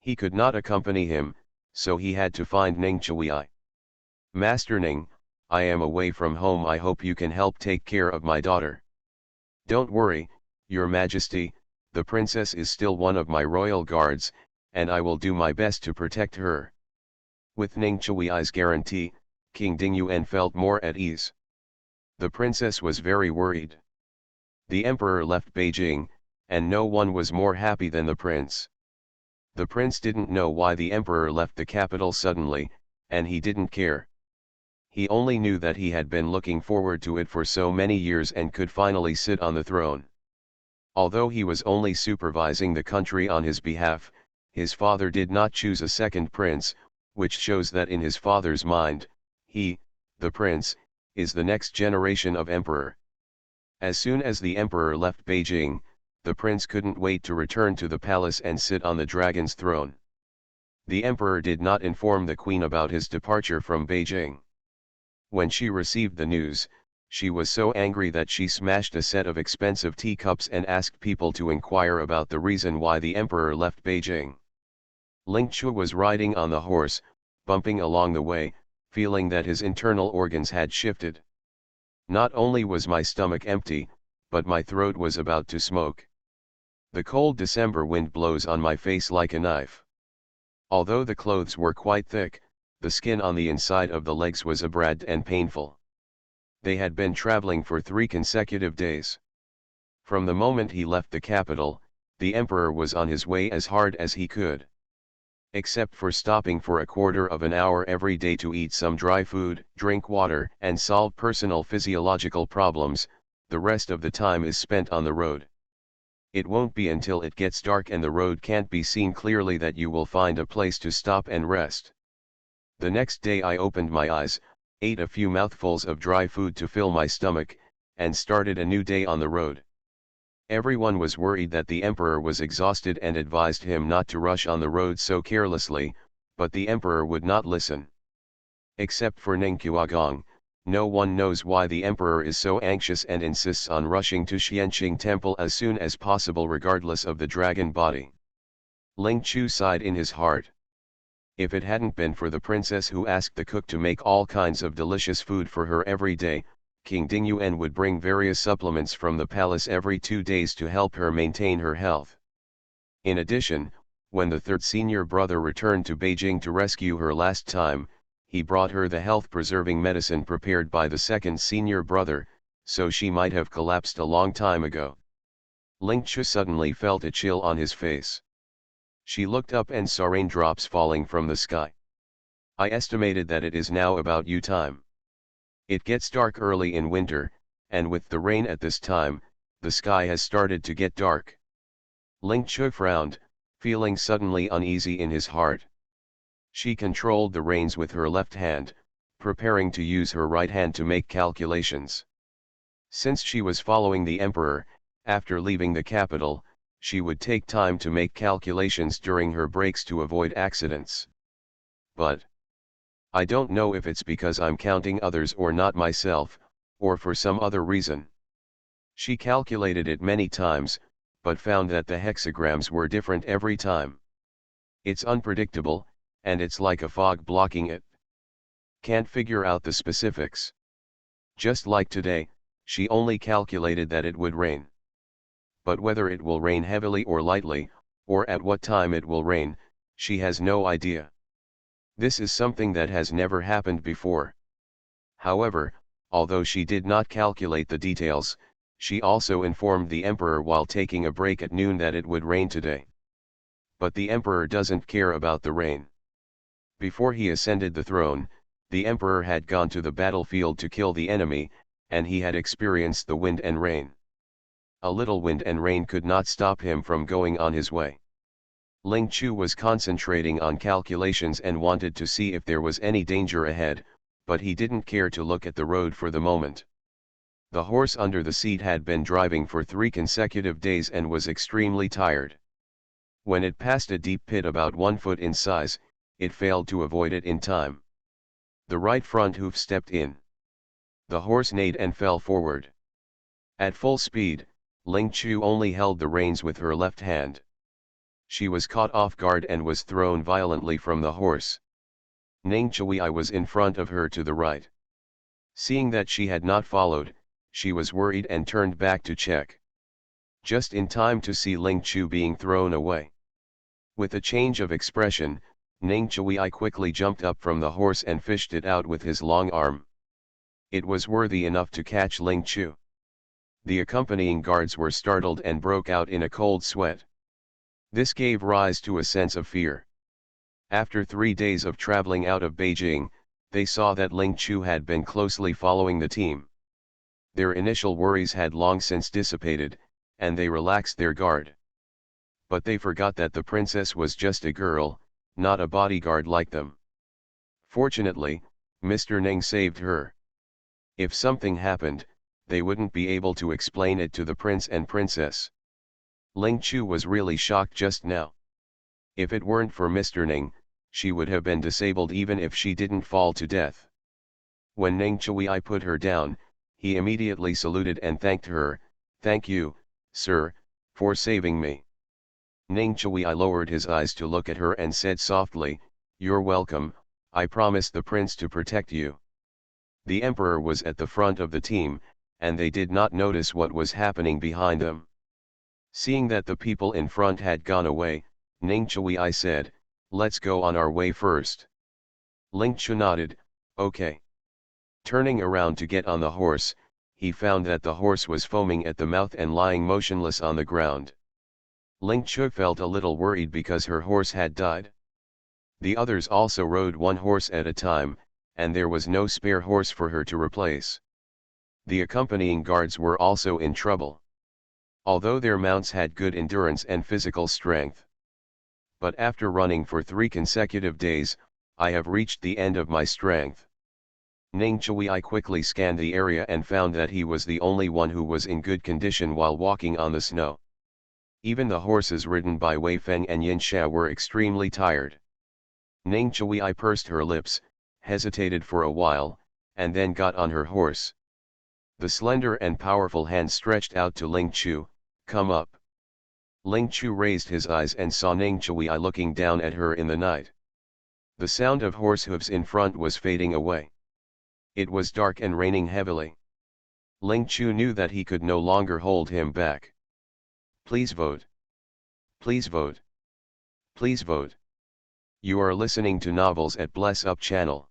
He could not accompany him, so he had to find Ning Chui. Master Ning, I am away from home. I hope you can help take care of my daughter. Don't worry, Your Majesty, the princess is still one of my royal guards, and I will do my best to protect her. With Ning Chui's guarantee, King Dingyuan felt more at ease. The princess was very worried. The emperor left Beijing, and no one was more happy than the prince. The prince didn't know why the emperor left the capital suddenly, and he didn't care. He only knew that he had been looking forward to it for so many years and could finally sit on the throne. Although he was only supervising the country on his behalf, his father did not choose a second prince, which shows that in his father's mind, he, the prince, is the next generation of emperor. As soon as the emperor left Beijing, the prince couldn't wait to return to the palace and sit on the dragon's throne. The emperor did not inform the queen about his departure from Beijing. When she received the news, she was so angry that she smashed a set of expensive teacups and asked people to inquire about the reason why the emperor left Beijing. Ling Chu was riding on the horse, bumping along the way, feeling that his internal organs had shifted. Not only was my stomach empty, but my throat was about to smoke. The cold December wind blows on my face like a knife. Although the clothes were quite thick, the skin on the inside of the legs was abraded and painful. They had been traveling for 3 consecutive days. From the moment he left the capital, the emperor was on his way as hard as he could. Except for stopping for a quarter of an hour every day to eat some dry food, drink water, and solve personal physiological problems, the rest of the time is spent on the road. It won't be until it gets dark and the road can't be seen clearly that you will find a place to stop and rest. The next day I opened my eyes, ate a few mouthfuls of dry food to fill my stomach, and started a new day on the road. Everyone was worried that the emperor was exhausted and advised him not to rush on the road so carelessly, but the emperor would not listen. Except for Ningqiagong, no one knows why the emperor is so anxious and insists on rushing to Xianqing temple as soon as possible regardless of the dragon body. Ling Chu sighed in his heart. If it hadn't been for the princess who asked the cook to make all kinds of delicious food for her every day, King Dingyuan would bring various supplements from the palace every 2 days to help her maintain her health. In addition, when the third senior brother returned to Beijing to rescue her last time, he brought her the health-preserving medicine prepared by the second senior brother, so she might have collapsed a long time ago. Ling Chu suddenly felt a chill on his face. She looked up and saw raindrops falling from the sky. I estimated that it is now about you time. It gets dark early in winter, and with the rain at this time, the sky has started to get dark. Ling Chu frowned, feeling suddenly uneasy in his heart. She controlled the reins with her left hand, preparing to use her right hand to make calculations. Since she was following the emperor, after leaving the capital, she would take time to make calculations during her breaks to avoid accidents. But I don't know if it's because I'm counting others or not myself, or for some other reason. She calculated it many times, but found that the hexagrams were different every time. It's unpredictable, and it's like a fog blocking it. Can't figure out the specifics. Just like today, she only calculated that it would rain. But whether it will rain heavily or lightly, or at what time it will rain, she has no idea. This is something that has never happened before. However, although she did not calculate the details, she also informed the emperor while taking a break at noon that it would rain today. But the emperor doesn't care about the rain. Before he ascended the throne, the emperor had gone to the battlefield to kill the enemy, and he had experienced the wind and rain. A little wind and rain could not stop him from going on his way. Ling Chu was concentrating on calculations and wanted to see if there was any danger ahead, but he didn't care to look at the road for the moment. The horse under the seat had been driving for 3 consecutive days and was extremely tired. When it passed a deep pit about 1 foot in size, it failed to avoid it in time. The right front hoof stepped in. The horse neighed and fell forward. At full speed, Ling Chu only held the reins with her left hand. She was caught off guard and was thrown violently from the horse. Ning Chui was in front of her to the right. Seeing that she had not followed, she was worried and turned back to check. Just in time to see Ling Chu being thrown away. With a change of expression, Ning Chui quickly jumped up from the horse and fished it out with his long arm. It was worthy enough to catch Ling Chu. The accompanying guards were startled and broke out in a cold sweat. This gave rise to a sense of fear. After 3 days of traveling out of Beijing, they saw that Ling Chu had been closely following the team. Their initial worries had long since dissipated, and they relaxed their guard. But they forgot that the princess was just a girl, not a bodyguard like them. Fortunately, Mr. Ning saved her. If something happened, they wouldn't be able to explain it to the prince and princess. Ling Chu was really shocked just now. If it weren't for Mr. Ning, she would have been disabled even if she didn't fall to death. When Ning Chui put her down, he immediately saluted and thanked her. "Thank you, sir, for saving me." Ning Chui lowered his eyes to look at her and said softly, "You're welcome, I promise the prince to protect you." The emperor was at the front of the team, and they did not notice what was happening behind them. Seeing that the people in front had gone away, Ning Chui said, "Let's go on our way first." Ling Chu nodded, "Okay." Turning around to get on the horse, he found that the horse was foaming at the mouth and lying motionless on the ground. Ling Chu felt a little worried because her horse had died. The others also rode one horse at a time, and there was no spare horse for her to replace. The accompanying guards were also in trouble. Although their mounts had good endurance and physical strength. But after running for 3 consecutive days, I have reached the end of my strength. Ning Chui quickly scanned the area and found that he was the only one who was in good condition while walking on the snow. Even the horses ridden by Wei Feng and Yin Xia were extremely tired. Ning Chui pursed her lips, hesitated for a while, and then got on her horse. The slender and powerful hand stretched out to Ling Chu, "Come up." Ling Chu raised his eyes and saw Ning Chui looking down at her in the night. The sound of horse hooves in front was fading away. It was dark and raining heavily. Ling Chu knew that he could no longer hold him back. "Please vote. Please vote. Please vote." You are listening to Novels at Bless Up channel.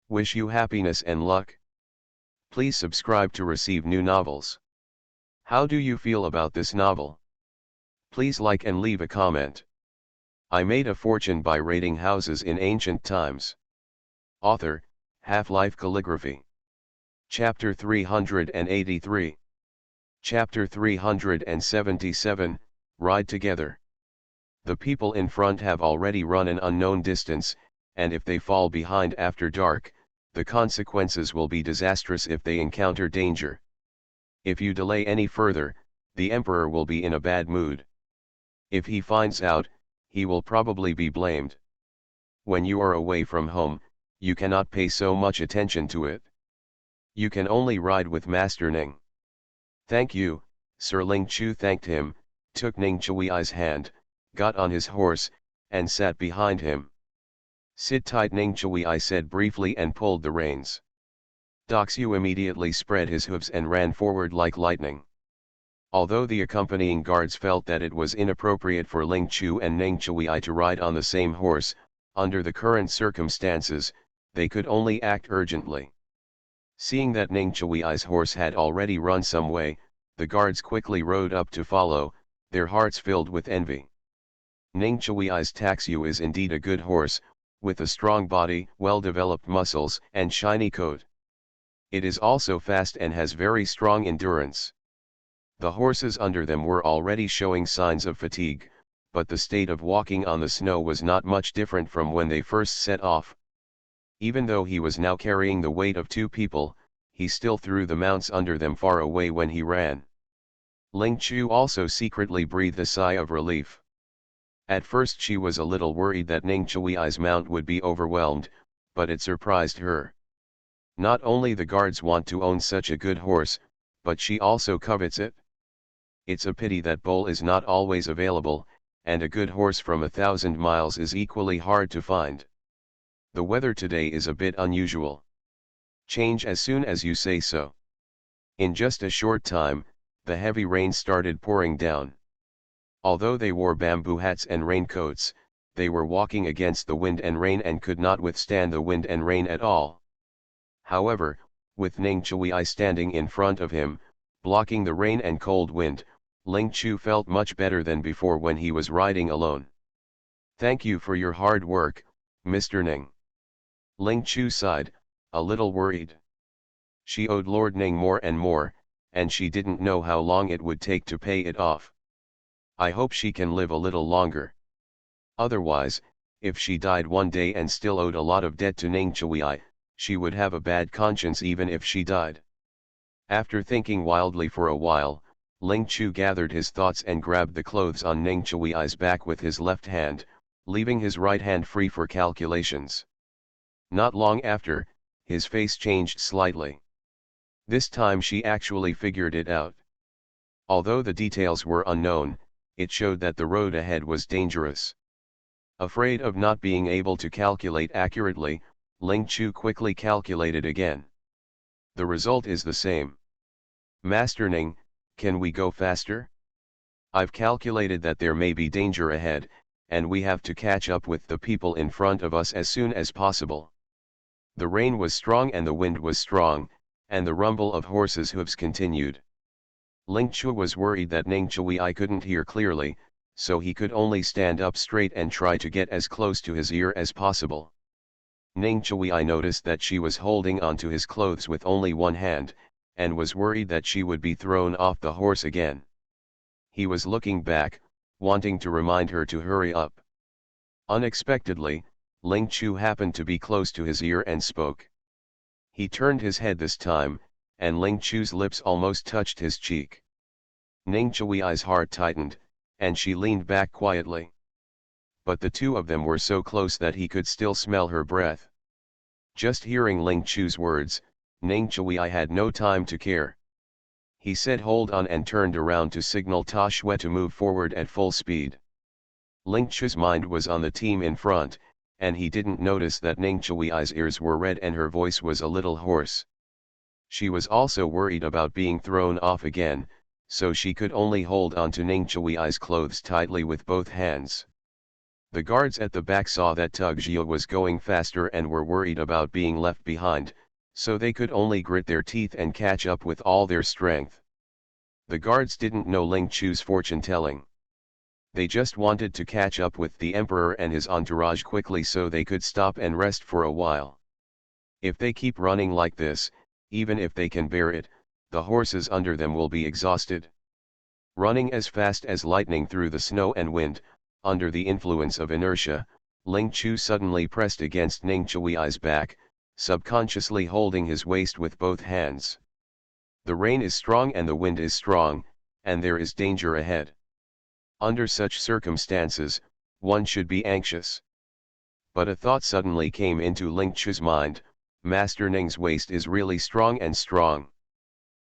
Wish you happiness and luck. Please subscribe to receive new novels. How do you feel about this novel? Please like and leave a comment. I made a fortune by raiding houses in ancient times. Author, Half-Life Calligraphy. Chapter 383. Chapter 377, Ride Together. The people in front have already run an unknown distance, and if they fall behind after dark, the consequences will be disastrous if they encounter danger. If you delay any further, the emperor will be in a bad mood. If he finds out, he will probably be blamed. When you are away from home, you cannot pay so much attention to it. You can only ride with Master Ning. Thank you, Sir. Ling Chu thanked him, took Ning Chui's hand, got on his horse, and sat behind him. Sit tight, Ning Chui said briefly and pulled the reins. Doxiu immediately spread his hooves and ran forward like lightning. Although the accompanying guards felt that it was inappropriate for Ling Chu and Ning Chui to ride on the same horse, under the current circumstances, they could only act urgently. Seeing that Ning Chui's horse had already run some way, the guards quickly rode up to follow, their hearts filled with envy. Ning Chui's Taxiu is indeed a good horse, with a strong body, well-developed muscles, and shiny coat. It is also fast and has very strong endurance. The horses under them were already showing signs of fatigue, but the state of walking on the snow was not much different from when they first set off. Even though he was now carrying the weight of 2 people, he still threw the mounts under them far away when he ran. Ling Chu also secretly breathed a sigh of relief. At first she was a little worried that Ning Chui's mount would be overwhelmed, but it surprised her. Not only the guards want to own such a good horse, but she also covets it. It's a pity that Bull is not always available, and a good horse from 1,000 miles is equally hard to find. The weather today is a bit unusual. Change as soon as you say so. In just a short time, the heavy rain started pouring down. Although they wore bamboo hats and raincoats, they were walking against the wind and rain and could not withstand the wind and rain at all. However, with Ning Chui standing in front of him, blocking the rain and cold wind, Ling Chu felt much better than before when he was riding alone. "Thank you for your hard work, Mr. Ning." Ling Chu sighed, a little worried. She owed Lord Ning more and more, and she didn't know how long it would take to pay it off. I hope she can live a little longer. Otherwise, if she died one day and still owed a lot of debt to Ning Chui, she would have a bad conscience even if she died. After thinking wildly for a while, Ling Chu gathered his thoughts and grabbed the clothes on Ning Chui's back with his left hand, leaving his right hand free for calculations. Not long after, his face changed slightly. This time she actually figured it out. Although the details were unknown, it showed that the road ahead was dangerous. Afraid of not being able to calculate accurately, Ling Chu quickly calculated again. The result is the same. "Master Ning, can we go faster? I've calculated that there may be danger ahead, and we have to catch up with the people in front of us as soon as possible." The rain was strong and the wind was strong, and the rumble of horses' hooves continued. Ling Chu was worried that Ning Chui couldn't hear clearly, so he could only stand up straight and try to get as close to his ear as possible. Ning Chui noticed that she was holding onto his clothes with only one hand, and was worried that she would be thrown off the horse again. He was looking back, wanting to remind her to hurry up. Unexpectedly, Ling Chu happened to be close to his ear and spoke. He turned his head this time, and Ling Chu's lips almost touched his cheek. Ning Chui's heart tightened, and she leaned back quietly. But the two of them were so close that he could still smell her breath. Just hearing Ling Chu's words, Ning Chui had no time to care. He said hold on and turned around to signal Ta Shui to move forward at full speed. Ling Chu's mind was on the team in front, and he didn't notice that Ning Chui's ears were red and her voice was a little hoarse. She was also worried about being thrown off again, so she could only hold on to Ning Chui's clothes tightly with both hands. The guards at the back saw that Tug Jia was going faster and were worried about being left behind, so they could only grit their teeth and catch up with all their strength. The guards didn't know Ling Chu's fortune-telling. They just wanted to catch up with the emperor and his entourage quickly so they could stop and rest for a while. If they keep running like this, even if they can bear it, the horses under them will be exhausted. Running as fast as lightning through the snow and wind, under the influence of inertia, Ling Chu suddenly pressed against Ning Chui's back, subconsciously holding his waist with both hands. The rain is strong and the wind is strong, and there is danger ahead. Under such circumstances, one should be anxious. But a thought suddenly came into Ling Chu's mind: Master Ning's waist is really strong and strong.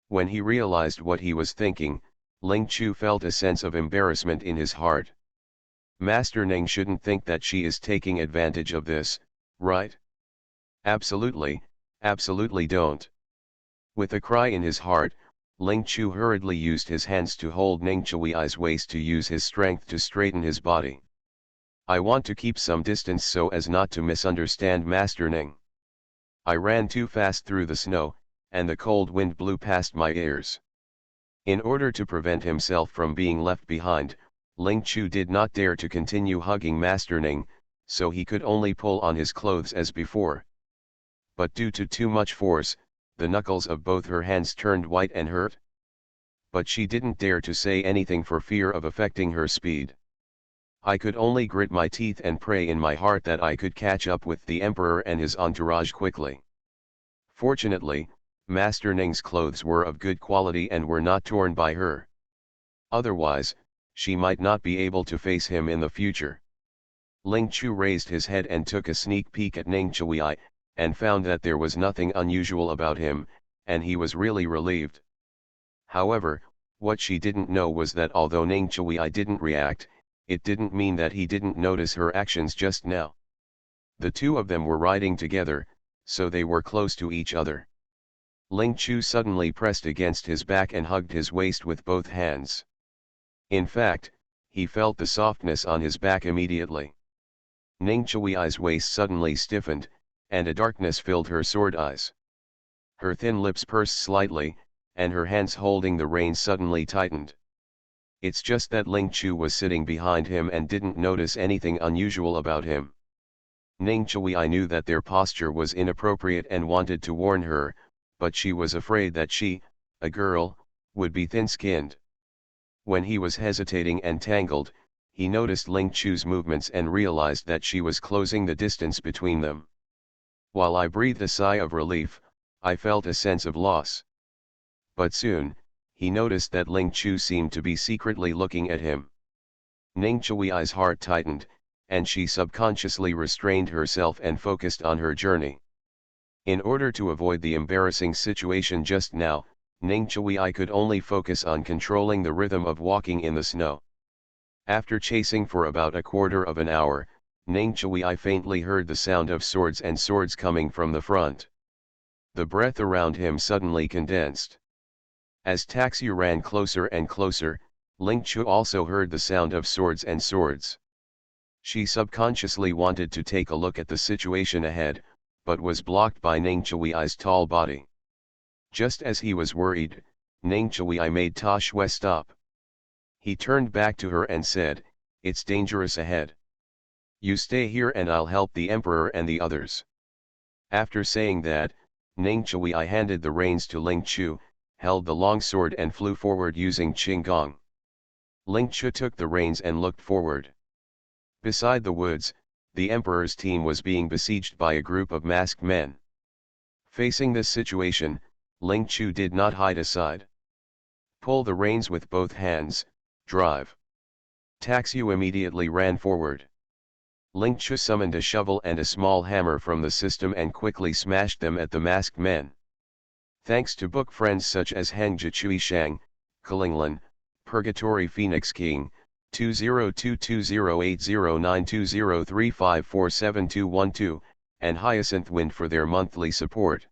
When he realized what he was thinking, Ling Chu felt a sense of embarrassment in his heart. Master Ning shouldn't think that she is taking advantage of this, right? Absolutely, absolutely don't. With a cry in his heart, Ling Chu hurriedly used his hands to hold Ning Chui's waist to use his strength to straighten his body. I want to keep some distance so as not to misunderstand Master Ning. I ran too fast through the snow, and the cold wind blew past my ears. In order to prevent himself from being left behind, Ling Chu did not dare to continue hugging Master Ning, so he could only pull on his clothes as before. But due to too much force, the knuckles of both her hands turned white and hurt. But she didn't dare to say anything for fear of affecting her speed. I could only grit my teeth and pray in my heart that I could catch up with the emperor and his entourage quickly. Fortunately, Master Ning's clothes were of good quality and were not torn by her. Otherwise, she might not be able to face him in the future. Ling Chu raised his head and took a sneak peek at Ning Chui, and found that there was nothing unusual about him, and he was really relieved. However, what she didn't know was that although Ning Chui didn't react, it didn't mean that he didn't notice her actions just now. The two of them were riding together, so they were close to each other. Ling Chu suddenly pressed against his back and hugged his waist with both hands. In fact, he felt the softness on his back immediately. Ning Chui's waist suddenly stiffened, and a darkness filled her sword eyes. Her thin lips pursed slightly, and her hands holding the reins suddenly tightened. It's just that Ling Chu was sitting behind him and didn't notice anything unusual about him. Ning Chui knew that their posture was inappropriate and wanted to warn her, but she was afraid that she, a girl, would be thin-skinned. When he was hesitating and tangled, he noticed Ling Chu's movements and realized that she was closing the distance between them. While I breathed a sigh of relief, I felt a sense of loss. But soon, he noticed that Ling Chu seemed to be secretly looking at him. Ning Chui's heart tightened, and she subconsciously restrained herself and focused on her journey. In order to avoid the embarrassing situation just now, Ning Chui could only focus on controlling the rhythm of walking in the snow. After chasing for about a quarter of an hour, Ning Chui faintly heard the sound of swords and swords coming from the front. The breath around him suddenly condensed. As Taxi ran closer and closer, Ling Chu also heard the sound of swords and swords. She subconsciously wanted to take a look at the situation ahead, but was blocked by Ning Chui's tall body. Just as he was worried, Ning Chui made Ta Shui stop. He turned back to her and said, "It's dangerous ahead. You stay here and I'll help the emperor and the others." After saying that, Ning Chui handed the reins to Ling Chu, held the long sword and flew forward using Qinggong. Ling Chu took the reins and looked forward. Beside the woods, the emperor's team was being besieged by a group of masked men. Facing this situation, Ling Chu did not hide aside. Pull the reins with both hands, drive. Taxiu immediately ran forward. Ling Chu summoned a shovel and a small hammer from the system and quickly smashed them at the masked men. Thanks to book friends such as Hangja Chui Shang, Kalinglan, Purgatory Phoenix King, 202208092035472212, and Hyacinth Wind for their monthly support.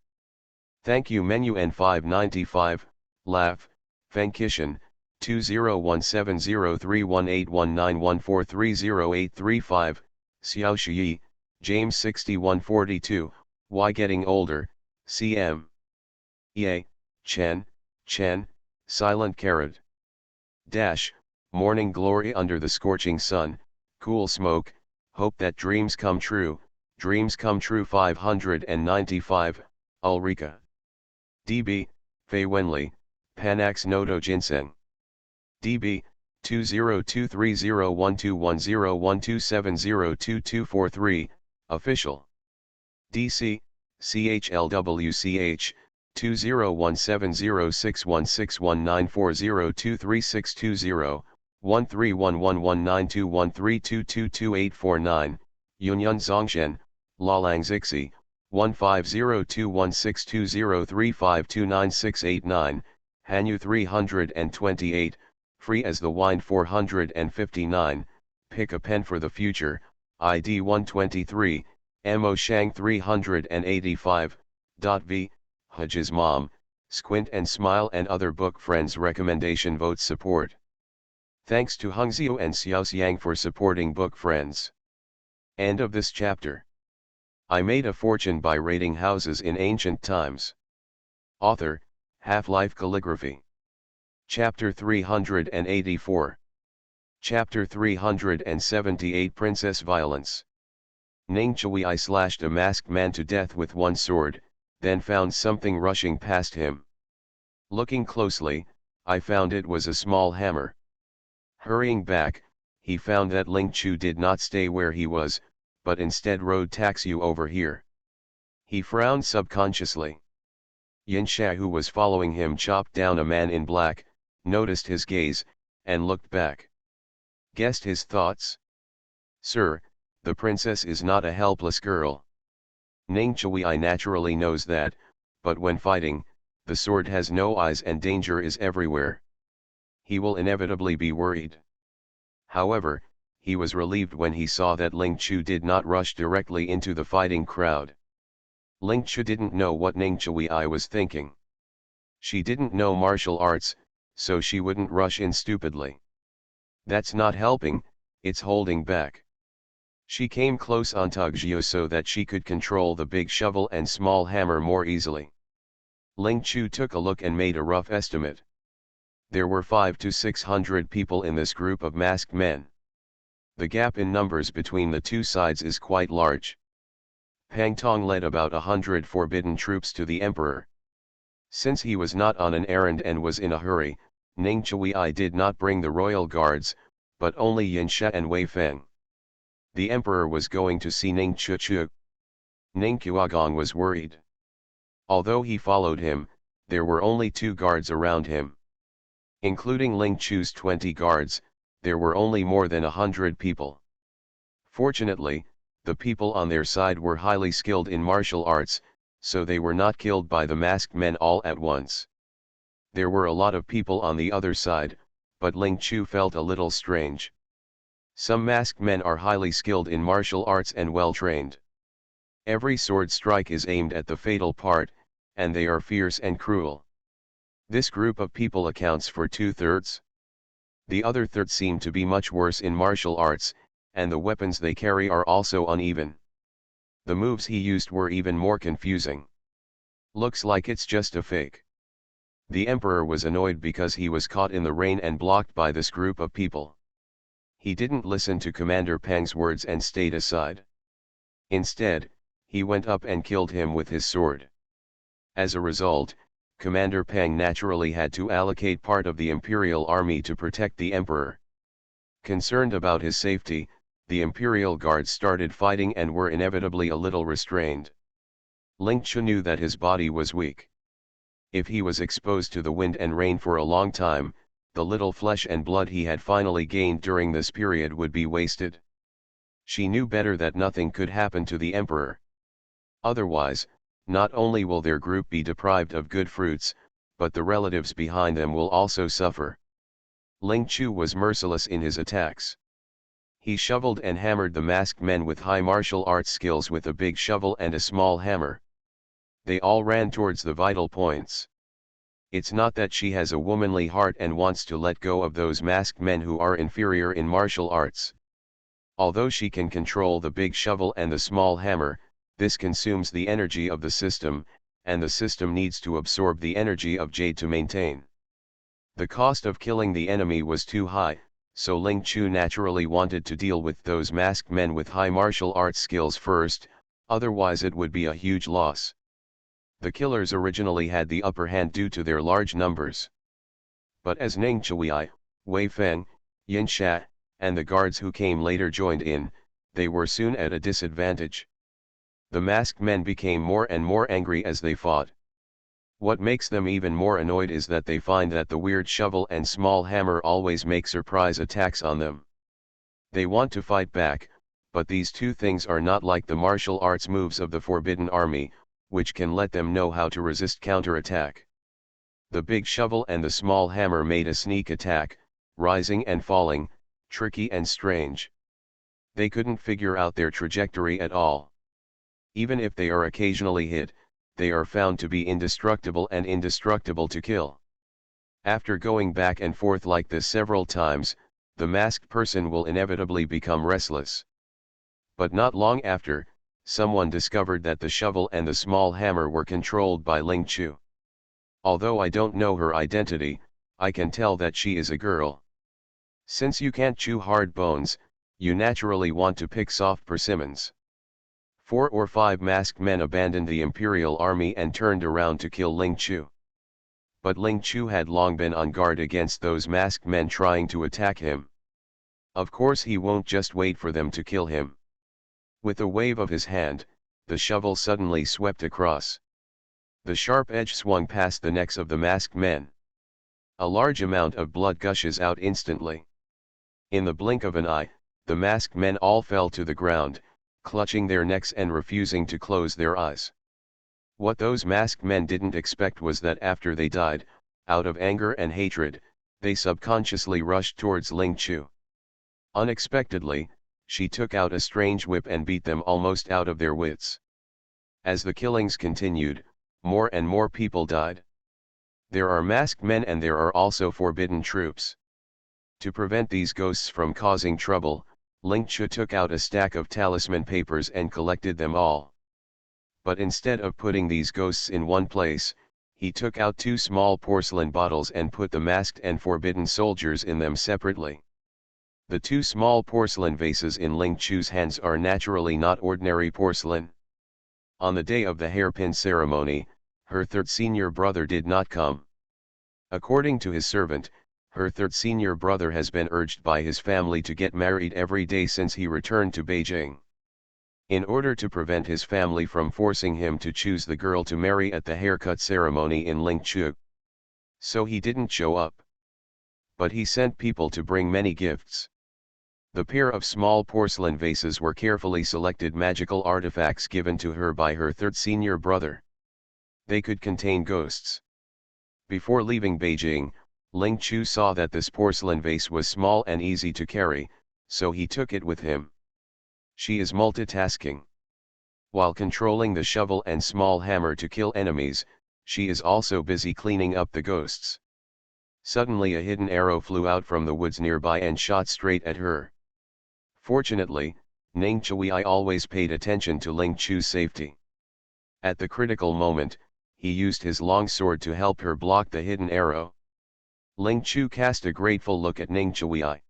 Thank you Menu N595, Laugh, Fenkishan, 201703181914308335, Xiao Shi, James 6142, Why Getting Older, CM. Ye, Chen, Silent Carrot. Dash, Morning Glory Under the Scorching Sun, Cool Smoke, Hope That Dreams Come True, 595, Ulrika. DB, Fei Wenli, Panax Noto Ginseng. DB, 202301210127022243, Official. DC, CHLWCH, 201706161940236220, 1311192132222849, Yunyun Zongshen, Lalang Zixi, 15021620352969, Hanyu 328, Free as the Wind 459, Pick a Pen for the Future, ID 123, Mo Shang 385, V, Haj's Mom, Squint and Smile and other book friends recommendation vote support. Thanks to Hungzio and Xiaoxiang for supporting book friends. End of this chapter. I made a fortune by raiding houses in ancient times. Author, Half-Life Calligraphy. Chapter 384. Chapter 378 Princess Violence. Ning Chui I slashed a masked man to death with one sword, then found something rushing past him. Looking closely, I found it was a small hammer. Hurrying back, he found that Ling Chu did not stay where he was, but instead rode Taxiu over here. He frowned subconsciously. Yin Sha, who was following him, chopped down a man in black, noticed his gaze, and looked back. Guessed his thoughts? Sir, the princess is not a helpless girl. Ning Chui naturally knows that, but when fighting, the sword has no eyes and danger is everywhere. He will inevitably be worried. However, he was relieved when he saw that Ling Chu did not rush directly into the fighting crowd. Ling Chu didn't know what Ning Chui was thinking. She didn't know martial arts, so she wouldn't rush in stupidly. That's not helping, it's holding back. She came close on Tugzio so that she could control the big shovel and small hammer more easily. Ling Chu took a look and made a rough estimate. There were 500 to 600 people in this group of masked men. The gap in numbers between the two sides is quite large. Pang Tong led about 100 forbidden troops to the emperor. Since he was not on an errand and was in a hurry, Ning Chui did not bring the royal guards, but only Yin Sha and Wei Feng. The emperor was going to see Ning Chu. Ning Qiagong was worried. Although he followed him, there were only 2 guards around him. Including Ling Chu's 20 guards, there were only more than 100 people. Fortunately, the people on their side were highly skilled in martial arts, so they were not killed by the masked men all at once. There were a lot of people on the other side, but Ling Chu felt a little strange. Some masked men are highly skilled in martial arts and well trained. Every sword strike is aimed at the fatal part, and they are fierce and cruel. This group of people accounts for 2/3. The other third seem to be much worse in martial arts, and the weapons they carry are also uneven. The moves he used were even more confusing. Looks like it's just a fake. The emperor was annoyed because he was caught in the rain and blocked by this group of people. He didn't listen to Commander Pang's words and stayed aside. Instead, he went up and killed him with his sword. As a result, Commander Pang naturally had to allocate part of the imperial army to protect the emperor. Concerned about his safety, the Imperial Guards started fighting and were inevitably a little restrained. Ling Chu knew that his body was weak. If he was exposed to the wind and rain for a long time, the little flesh and blood he had finally gained during this period would be wasted. She knew better that nothing could happen to the emperor. Otherwise, not only will their group be deprived of good fruits, but the relatives behind them will also suffer. Ling Chu was merciless in his attacks. He shoveled and hammered the masked men with high martial arts skills with a big shovel and a small hammer. They all ran towards the vital points. It's not that she has a womanly heart and wants to let go of those masked men who are inferior in martial arts. Although she can control the big shovel and the small hammer, this consumes the energy of the system, and the system needs to absorb the energy of jade to maintain. The cost of killing the enemy was too high, so Ling Chu naturally wanted to deal with those masked men with high martial arts skills first, otherwise it would be a huge loss. The killers originally had the upper hand due to their large numbers. But as Ning Chui, Wei Feng, Yin Sha, and the guards who came later joined in, they were soon at a disadvantage. The masked men became more and more angry as they fought. What makes them even more annoyed is that they find that the weird shovel and small hammer always make surprise attacks on them. They want to fight back, but these two things are not like the martial arts moves of the Forbidden Army, which can let them know how to resist counterattack. The big shovel and the small hammer made a sneak attack, rising and falling, tricky and strange. They couldn't figure out their trajectory at all. Even if they are occasionally hit, they are found to be indestructible and indestructible to kill. After going back and forth like this several times, the masked person will inevitably become restless. But not long after, someone discovered that the shovel and the small hammer were controlled by Ling Chu. Although I don't know her identity, I can tell that she is a girl. Since you can't chew hard bones, you naturally want to pick soft persimmons. 4 or 5 masked men abandoned the Imperial Army and turned around to kill Ling Chu. But Ling Chu had long been on guard against those masked men trying to attack him. Of course he won't just wait for them to kill him. With a wave of his hand, the shovel suddenly swept across. The sharp edge swung past the necks of the masked men. A large amount of blood gushes out instantly. In the blink of an eye, the masked men all fell to the ground, clutching their necks and refusing to close their eyes. What those masked men didn't expect was that after they died, out of anger and hatred, they subconsciously rushed towards Ling Chu. Unexpectedly, she took out a strange whip and beat them almost out of their wits. As the killings continued, more and more people died. There are masked men and there are also forbidden troops. To prevent these ghosts from causing trouble, Ling Chu took out a stack of talisman papers and collected them all. But instead of putting these ghosts in one place, he took out 2 small porcelain bottles and put the masked and forbidden soldiers in them separately. The 2 small porcelain vases in Ling Chu's hands are naturally not ordinary porcelain. On the day of the hairpin ceremony, her third senior brother did not come. According to his servant, her third senior brother has been urged by his family to get married every day since he returned to Beijing. In order to prevent his family from forcing him to choose the girl to marry at the haircut ceremony in Ling Chu. So he didn't show up. But he sent people to bring many gifts. The pair of small porcelain vases were carefully selected magical artifacts given to her by her third senior brother. They could contain ghosts. Before leaving Beijing, Ling Chu saw that this porcelain vase was small and easy to carry, so he took it with him. She is multitasking. While controlling the shovel and small hammer to kill enemies, she is also busy cleaning up the ghosts. Suddenly a hidden arrow flew out from the woods nearby and shot straight at her. Fortunately, Ning Chui always paid attention to Ling Chu's safety. At the critical moment, he used his long sword to help her block the hidden arrow. Ling Chu cast a grateful look at Ning Chui.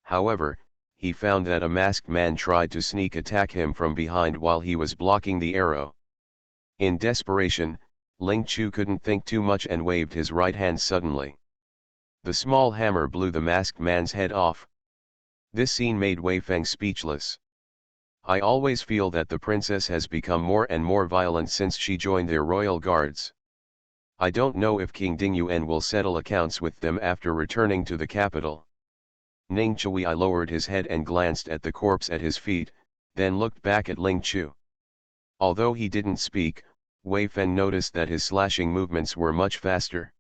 However, he found that a masked man tried to sneak attack him from behind while he was blocking the arrow. In desperation, Ling Chu couldn't think too much and waved his right hand suddenly. The small hammer blew the masked man's head off. This scene made Wei Feng speechless. I always feel that the princess has become more and more violent since she joined their royal guards. I don't know if King Dingyuan will settle accounts with them after returning to the capital. Ning Chui lowered his head and glanced at the corpse at his feet, then looked back at Ling Chu. Although he didn't speak, Wei Feng noticed that his slashing movements were much faster.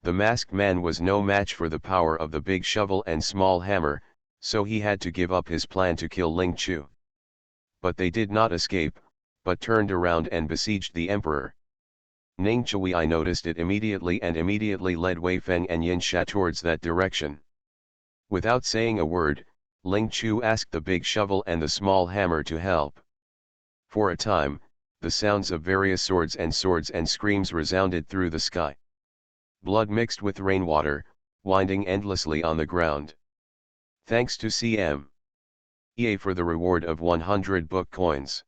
The masked man was no match for the power of the big shovel and small hammer, so he had to give up his plan to kill Ling Chu. But they did not escape, but turned around and besieged the emperor. Ning Chui noticed it immediately and immediately led Wei Feng and Yin Sha towards that direction. Without saying a word, Ling Chu asked the big shovel and the small hammer to help. For a time, the sounds of various swords and screams resounded through the sky. Blood mixed with rainwater, winding endlessly on the ground. Thanks to CM. EA for the reward of 100 book coins.